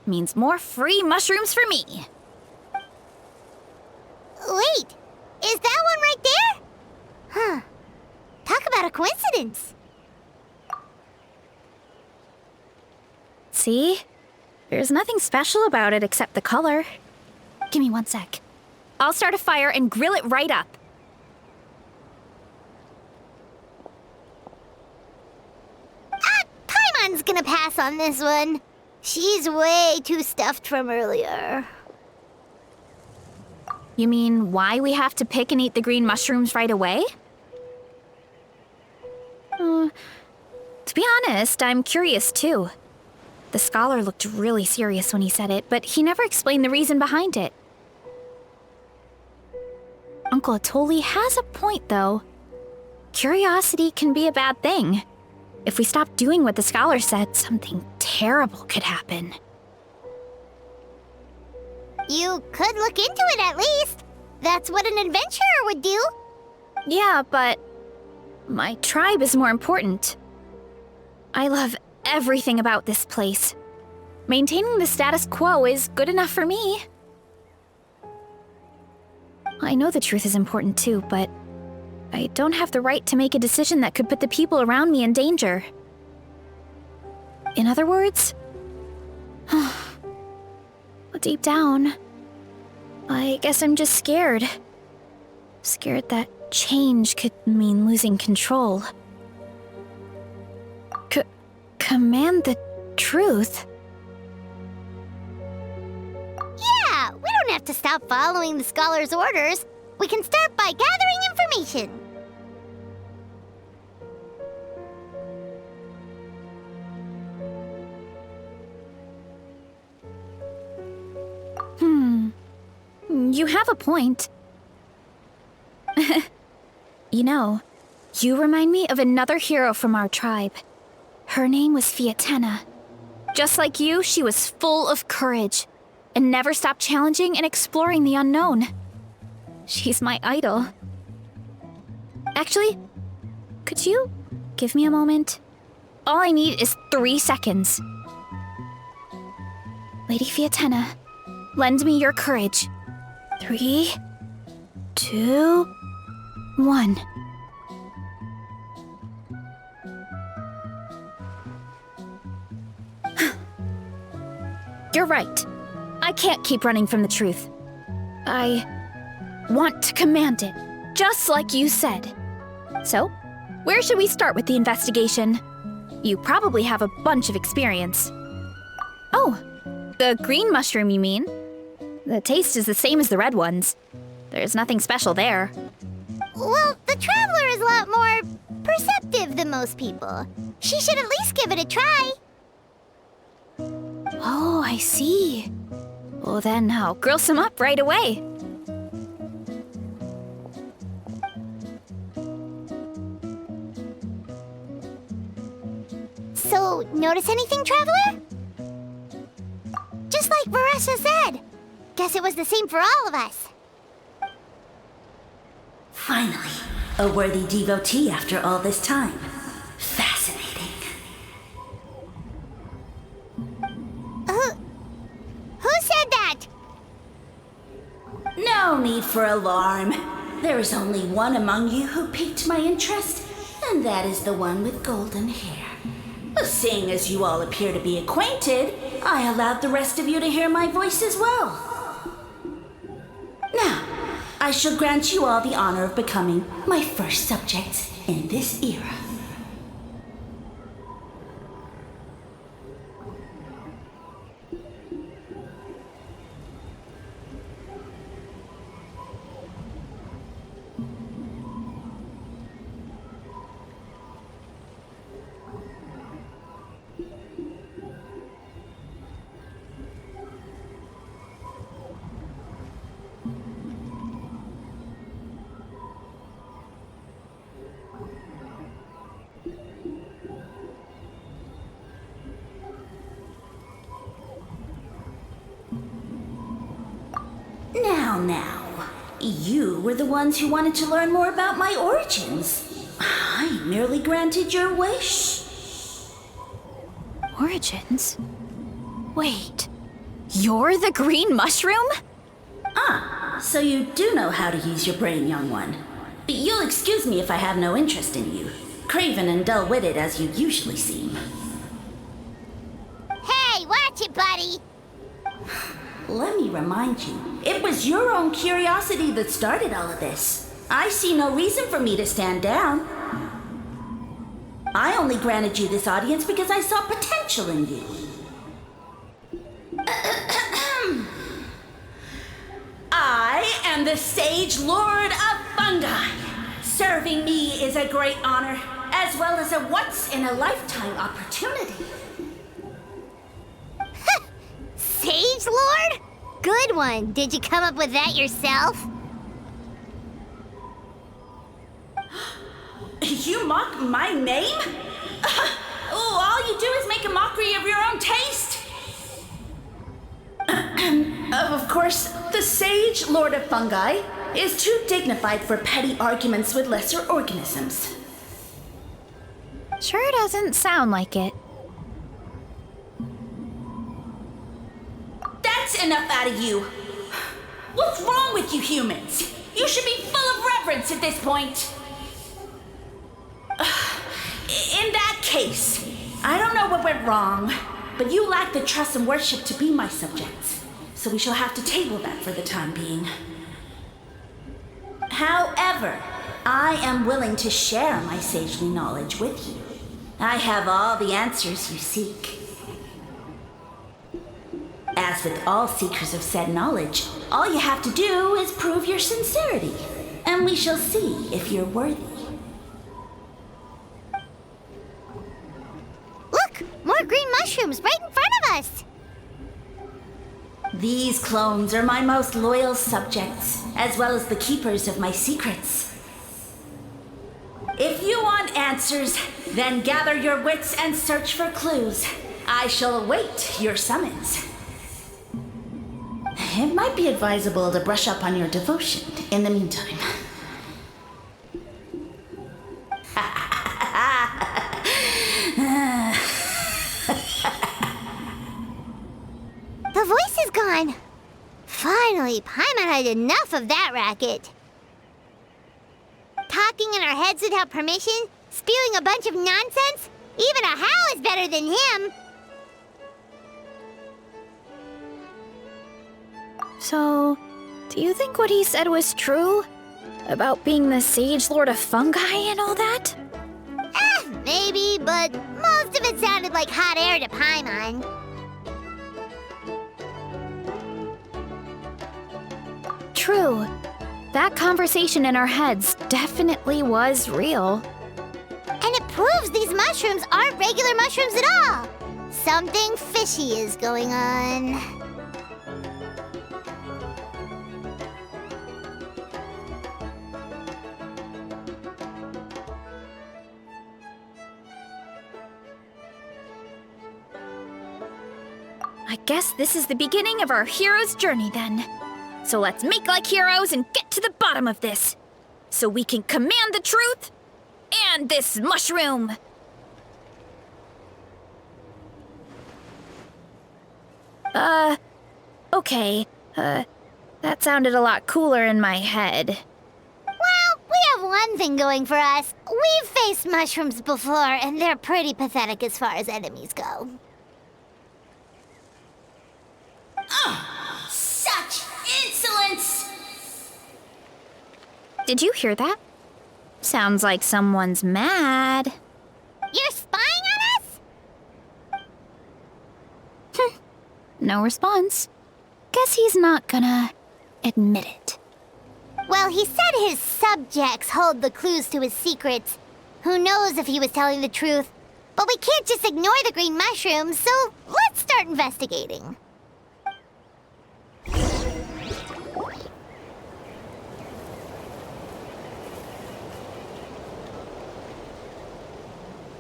Speaker 6: Means more free mushrooms for me.
Speaker 7: Wait, is that one right there? Huh. Talk about a coincidence.
Speaker 6: See? There's nothing special about it except the color. Give me 1 sec. I'll start a fire and grill it right up.
Speaker 7: Paimon's gonna pass on this one. She's way too stuffed from earlier.
Speaker 6: You mean why we have to pick and eat the green mushrooms right away? To be honest, I'm curious too. The scholar looked really serious when he said it, but he never explained the reason behind it. Uncle Atoli has a point, though. Curiosity can be a bad thing. If we stop doing what the scholar said, something terrible could happen.
Speaker 7: You could look into it at least. That's what an adventurer would do.
Speaker 6: Yeah, but my tribe is more important. I love everything about this place. Maintaining the status quo is good enough for me. I know the truth is important too, but I don't have the right to make a decision that could put the people around me in danger. In other words, deep down, I guess I'm just scared. Scared that change could mean losing control. Command the truth?
Speaker 7: Yeah, we don't have to stop following the scholar's orders. We can start by gathering information.
Speaker 6: You have a point. You know, you remind me of another hero from our tribe. Her name was Fiatena. Just like you, she was full of courage and never stopped challenging and exploring the unknown. She's my idol. Actually, could you give me a moment? All I need is 3 seconds. Lady Fiatena, lend me your courage. 3, 2, 1. You're right. I can't keep running from the truth. I want to command it, just like you said. So, where should we start with the investigation? You probably have a bunch of experience. Oh, the green mushroom, you mean? The taste is the same as the red ones. There's nothing special there.
Speaker 7: Well, the Traveler is a lot more perceptive than most people. She should at least give it a try.
Speaker 6: Oh, I see. Well, then I'll grill some up right away.
Speaker 7: So, notice anything, Traveler? Just like Varessa said. Guess it was the same for all of us.
Speaker 9: Finally, A worthy devotee after all this time. Fascinating.
Speaker 7: Who said that?
Speaker 9: No need for alarm. There is only one among you who piqued my interest, and that is the one with golden hair. Seeing as you all appear to be acquainted, I allowed the rest of you to hear my voice as well. Now, I shall grant you all the honor of becoming my first subjects in this era. Now, you were the ones who wanted to learn more about my origins. I merely granted your wish.
Speaker 6: Origins? Wait, you're the green mushroom?
Speaker 9: So you do know how to use your brain, young one. You'll excuse me if I have no interest in you, craven and dull-witted as you usually seem.
Speaker 7: Hey, watch it, buddy!
Speaker 9: Let me remind you, it was your own curiosity that started all of this. I see no reason for me to stand down. I only granted you this audience because I saw potential in you. I am the Sage Lord of Fungi. Serving me is a great honor, as well as a once-in-a-lifetime opportunity.
Speaker 7: Sage Lord? Good one. Did you come up with that yourself?
Speaker 9: You mock my name? All you do is make a mockery of your own taste. Of course, the Sage Lord of Fungi is too dignified for petty arguments with lesser organisms.
Speaker 6: Sure doesn't sound like it.
Speaker 9: That's enough out of you. What's wrong with you humans? You should be full of reverence at this point. In that case, I don't know what went wrong, but you lack the trust and worship to be my subjects, so we shall have to table that for the time being. However, I am willing to share my sagely knowledge with you. I have all the answers you seek. As with all seekers of said knowledge, all you have to do is prove your sincerity, and we shall see if you're worthy.
Speaker 7: Look! More green mushrooms right in front of us!
Speaker 9: These clones are my most loyal subjects, as well as the keepers of my secrets. If you want answers, then gather your wits and search for clues. I shall await your summons. It might be advisable to brush up on your devotion in the meantime.
Speaker 7: The voice is gone. Finally, Paimon had enough of that racket. Talking in our heads without permission, spewing a bunch of nonsense. Even a Hal is better than him.
Speaker 6: So, do you think what he said was true? About being the Sage Lord of Fungi and all that?
Speaker 7: Maybe, but most of it sounded like hot air to Paimon.
Speaker 6: True. That conversation in our heads definitely was real.
Speaker 7: And it proves these mushrooms aren't regular mushrooms at all. Something fishy is going on.
Speaker 6: I guess this is the beginning of our hero's journey then. So let's make like heroes and get to the bottom of this. so we can command the truth and this mushroom. Okay. That sounded a lot cooler in my head.
Speaker 7: Well, we have one thing going for us. We've faced mushrooms before, and they're pretty pathetic as far as enemies go.
Speaker 9: Such insolence!
Speaker 6: Did you hear that? Sounds like someone's mad.
Speaker 7: You're spying on us?
Speaker 6: No response. Guess he's not gonna admit it.
Speaker 7: Well, he said his subjects hold the clues to his secrets. Who knows if he was telling the truth? But we can't just ignore the green mushrooms, so let's start investigating.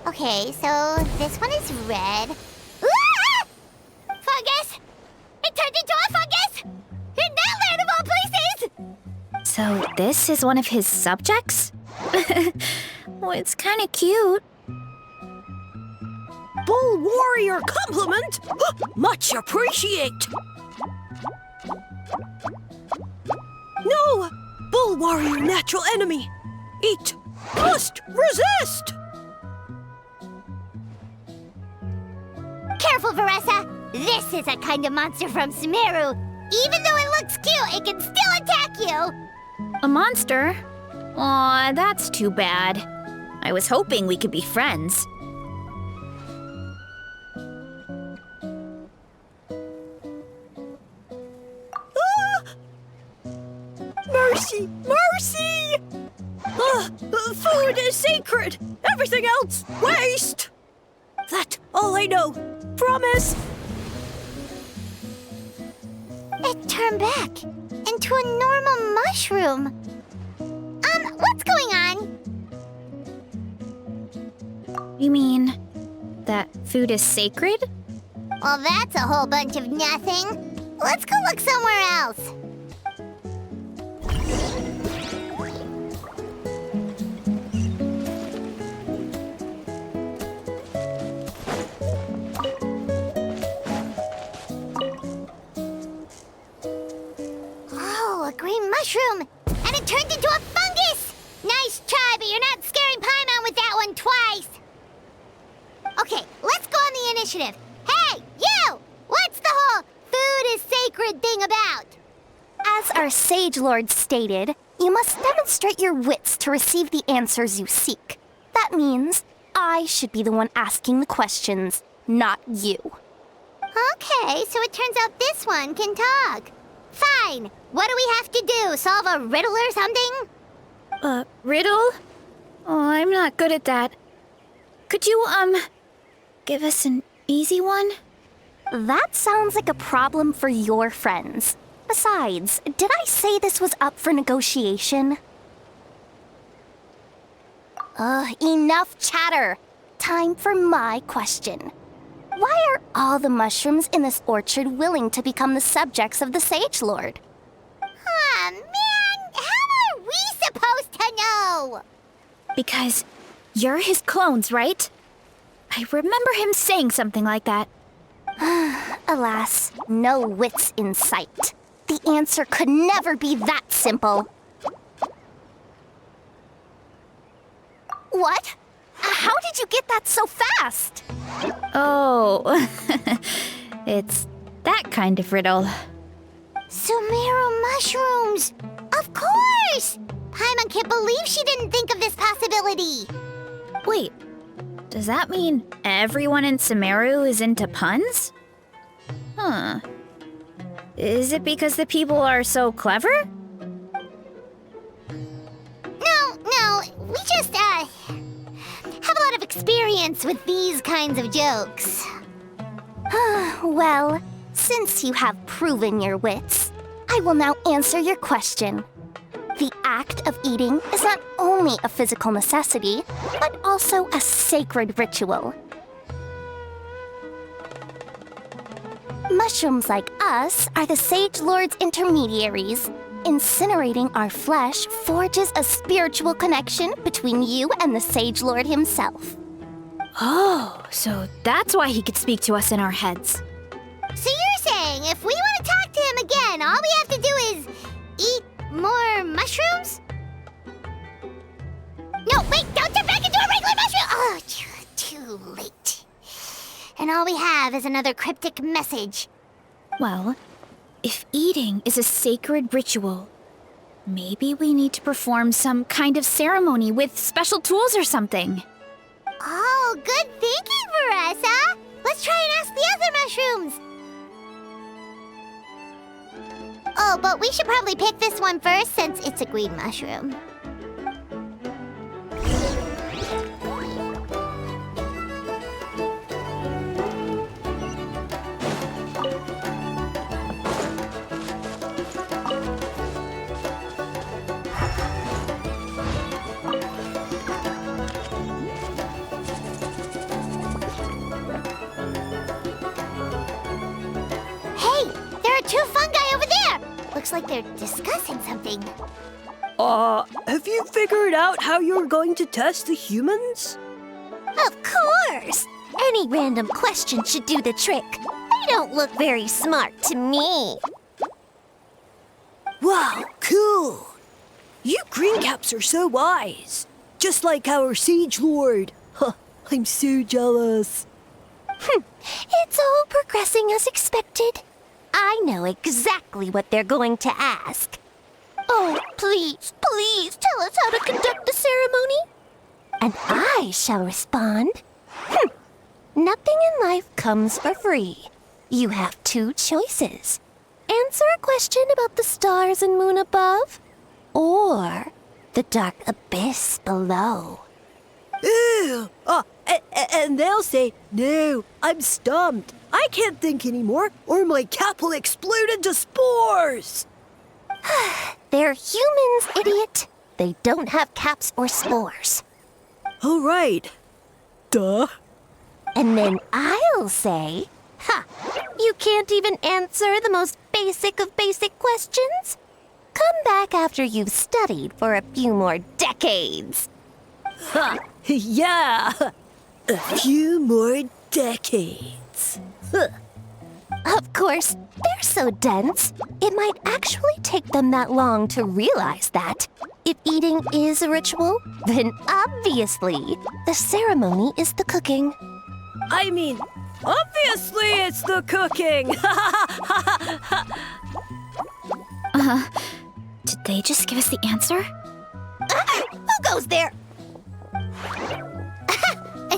Speaker 7: Okay, so this one is red. Ah! Fungus! It turned into a fungus! In that land of all places!
Speaker 6: So this is one of his subjects? Well, it's kind of cute.
Speaker 10: Bull warrior compliment! Much appreciate! No! Bull warrior natural enemy! Eat! Must resist!
Speaker 7: Careful, Veressa! This is a kind of monster from Sumeru. Even though it looks cute, it can still attack you!
Speaker 6: A monster? Aw, that's too bad. I was hoping we could be friends.
Speaker 10: Mercy! Mercy! Food is sacred! Everything else, waste! That's all I know. Promise!
Speaker 7: It turned back into a normal mushroom. What's going on?
Speaker 6: You mean that food is sacred?
Speaker 7: Well, that's a whole bunch of nothing. Let's go look somewhere else. Oh, a green mushroom! And it turned into a fungus! Nice try, but you're not scaring Paimon with that one twice! Okay, let's go on the initiative. Hey, you! What's the whole food is sacred thing about?
Speaker 3: As our Sage Lord stated, you must demonstrate your wits to receive the answers you seek. That means I should be the one asking the questions, not you.
Speaker 7: Okay, so it turns out this one can talk. Fine. What do we have to do? Solve a riddle or something?
Speaker 6: Riddle? Oh, I'm not good at that. Could you, give us an easy one?
Speaker 3: That sounds like a problem for your friends. Besides, did I say this was up for negotiation? Enough chatter. Time for my question. Why are all the mushrooms in this orchard willing to become the subjects of the Sage Lord?
Speaker 7: Aw, man! How are we supposed to know?
Speaker 6: Because you're his clones, right? I remember him saying something like that.
Speaker 3: Alas, no wits in sight. The answer could never be that simple. What? How did you get that so fast?
Speaker 6: Oh, it's that kind of riddle.
Speaker 7: Sumeru mushrooms! Of course! Paimon can't believe she didn't think of this possibility.
Speaker 6: Wait, does that mean everyone in Sumeru is into puns? Huh. Is it because the people are so clever?
Speaker 7: No, we just, have a lot of experience with these kinds of jokes.
Speaker 3: Well, since you have proven your wits, I will now answer your question. The act of eating is not only a physical necessity, but also a sacred ritual. Mushrooms like us are the Sage Lord's intermediaries. Incinerating our flesh forges a spiritual connection between you and the Sage Lord himself.
Speaker 6: Oh, so that's why he could speak to us in our heads.
Speaker 7: So you're saying if we want to talk to him again, all we have to do is eat more mushrooms? No, wait, don't turn back into a regular mushroom! Oh, too late. And all we have is another cryptic message.
Speaker 6: Well, if eating is a sacred ritual, maybe we need to perform some kind of ceremony with special tools or something.
Speaker 7: Oh, good thinking, Veressa! Let's try and ask the other mushrooms! Oh, but we should probably pick this one first since it's a green mushroom. Two fungi over there! Looks like they're discussing something.
Speaker 10: Have you figured out how you're going to test the humans?
Speaker 3: Of course! Any random question should do the trick. They don't look very smart to me.
Speaker 10: Wow, cool! You greencaps are so wise. Just like our Sage Lord. Huh, I'm so jealous.
Speaker 3: It's all progressing as expected. I know exactly what they're going to ask. Oh, please, please tell us how to conduct the ceremony. And I shall respond. Nothing in life comes for free. You have two choices. Answer a question about the stars and moon above, or the dark abyss below.
Speaker 10: Ew! And they'll say, no, I'm stumped. I can't think anymore, or my cap will explode into spores!
Speaker 3: They're humans, idiot. They don't have caps or spores.
Speaker 10: All right. Duh.
Speaker 3: And then I'll say, you can't even answer the most basic of basic questions? Come back after you've studied for a few more decades.
Speaker 10: Ha! Yeah! A few more decades.
Speaker 3: Of course, they're so dense, it might actually take them that long to realize that. If eating is a ritual, then obviously the ceremony is the cooking.
Speaker 10: I mean, obviously it's the cooking!
Speaker 6: Did they just give us the answer?
Speaker 3: Who goes there?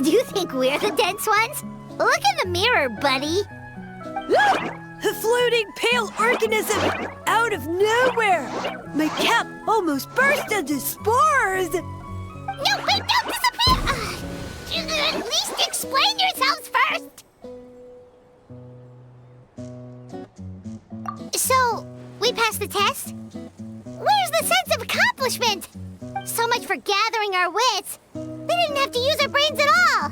Speaker 7: Do you think we're the dense ones? Look in the mirror, buddy.
Speaker 10: A floating pale organism out of nowhere! My cap almost burst into spores!
Speaker 7: No, wait, don't disappear! At least explain yourselves first! So, we passed the test? Where's the sense of accomplishment? So much for gathering our wits. We didn't have to use our brains at all.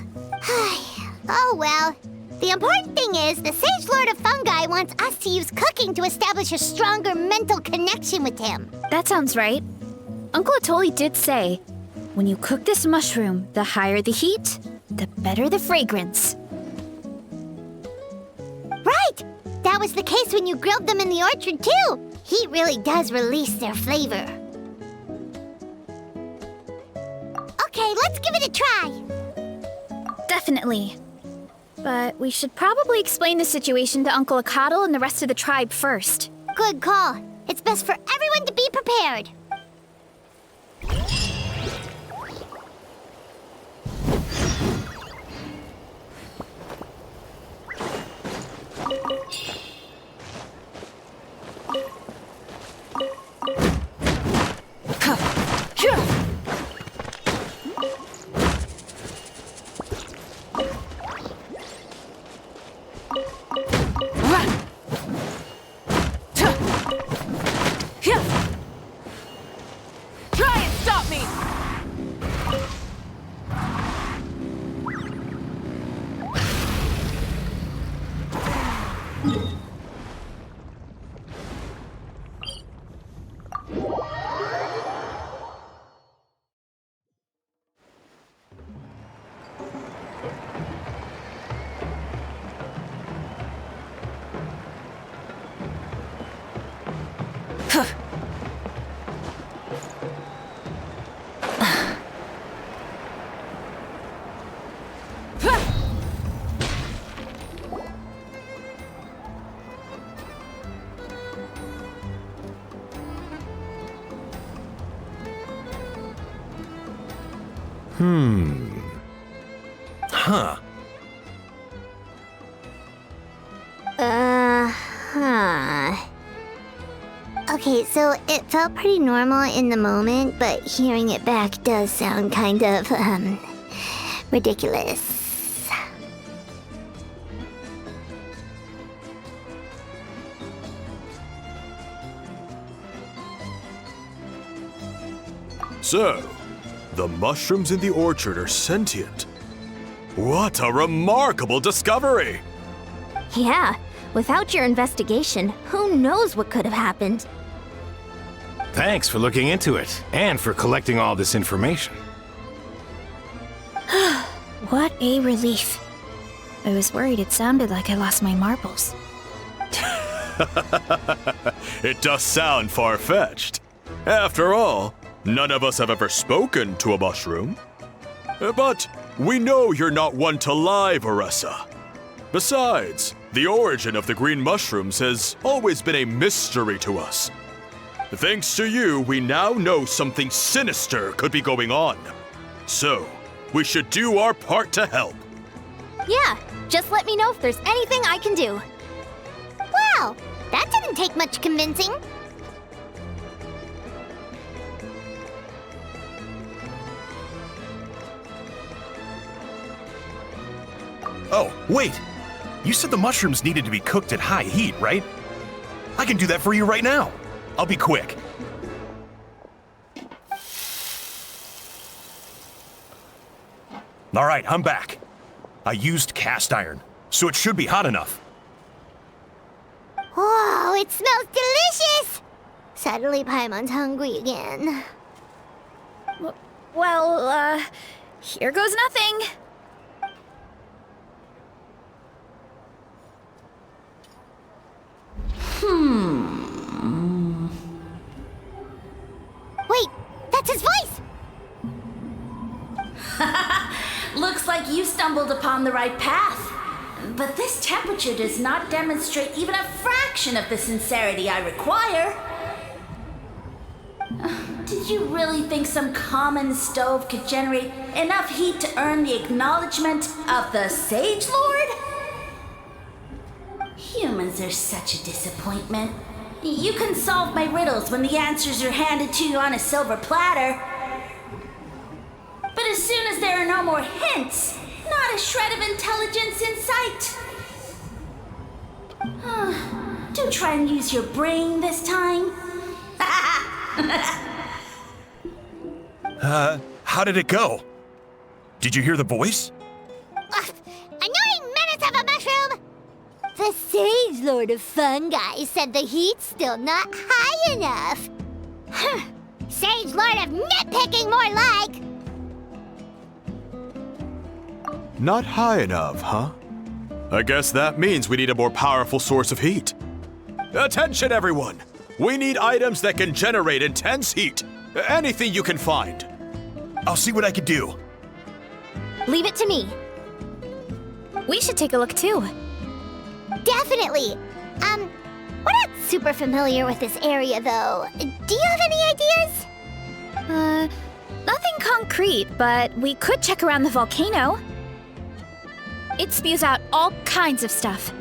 Speaker 7: Oh well. The important thing is the Sage Lord of Fungi wants us to use cooking to establish a stronger mental connection with him.
Speaker 6: That sounds right. Uncle Atoli did say, when you cook this mushroom, the higher the heat, the better the fragrance.
Speaker 7: Right! That was the case when you grilled them in the orchard too. Heat really does release their flavor. Okay, let's give it a try.
Speaker 6: Definitely. But we should probably explain the situation to Uncle Acatl and the rest of the tribe first.
Speaker 7: Good call. It's best for everyone to be prepared.
Speaker 8: Try and stop me!
Speaker 2: Huh.
Speaker 7: Okay, so it felt pretty normal in the moment, but hearing it back does sound kind of, ridiculous.
Speaker 5: So, the mushrooms in the orchard are sentient. What a remarkable discovery!
Speaker 3: Yeah, without your investigation, who knows what could have happened?
Speaker 11: Thanks for looking into it, and for collecting all this information.
Speaker 6: What a relief. I was worried it sounded like I lost my marbles.
Speaker 5: It does sound far-fetched. After all, none of us have ever spoken to a mushroom. But we know you're not one to lie, Vanessa. Besides, the origin of the green mushrooms has always been a mystery to us. Thanks to you, we now know something sinister could be going on. So, we should do our part to help.
Speaker 3: Yeah, just let me know if there's anything I can do.
Speaker 7: Wow, that didn't take much convincing.
Speaker 2: Oh, wait! You said the mushrooms needed to be cooked at high heat, right? I can do that for you right now. I'll be quick. All right, I'm back. I used cast iron, so it should be hot enough.
Speaker 7: Whoa, it smells delicious! Suddenly Paimon's hungry again.
Speaker 6: Well, here goes nothing.
Speaker 7: Wait, that's his voice!
Speaker 9: Looks like you stumbled upon the right path. But this temperature does not demonstrate even a fraction of the sincerity I require. Did you really think some common stove could generate enough heat to earn the acknowledgement of the Sage Lord? Humans are such a disappointment. You can solve my riddles when the answers are handed to you on a silver platter. But as soon as there are no more hints, not a shred of intelligence in sight. Do try and use your brain this time.
Speaker 2: How did it go? Did you hear the voice?
Speaker 7: Annoying menace of a mushroom! The Sage Lord of Fungi said the heat's still not high enough. Sage Lord of Nitpicking, more like!
Speaker 5: Not high enough, huh? I guess that means we need a more powerful source of heat. Attention, everyone! We need items that can generate intense heat. Anything you can find.
Speaker 2: I'll see what I can do.
Speaker 3: Leave it to me.
Speaker 6: We should take a look too.
Speaker 7: Definitely. We're not super familiar with this area, though. Do you have any ideas?
Speaker 6: Nothing concrete, but we could check around the volcano. It spews out all kinds of stuff.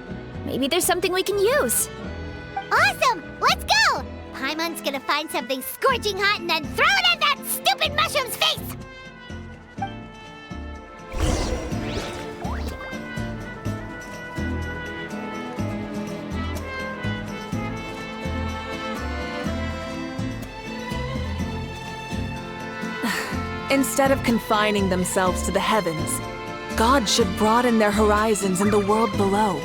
Speaker 6: Maybe there's something we can use.
Speaker 7: Awesome! Let's go! Paimon's gonna find something scorching hot and then throw it in that stupid mushroom's face!
Speaker 8: Instead of confining themselves to the heavens, God should broaden their horizons in the world below.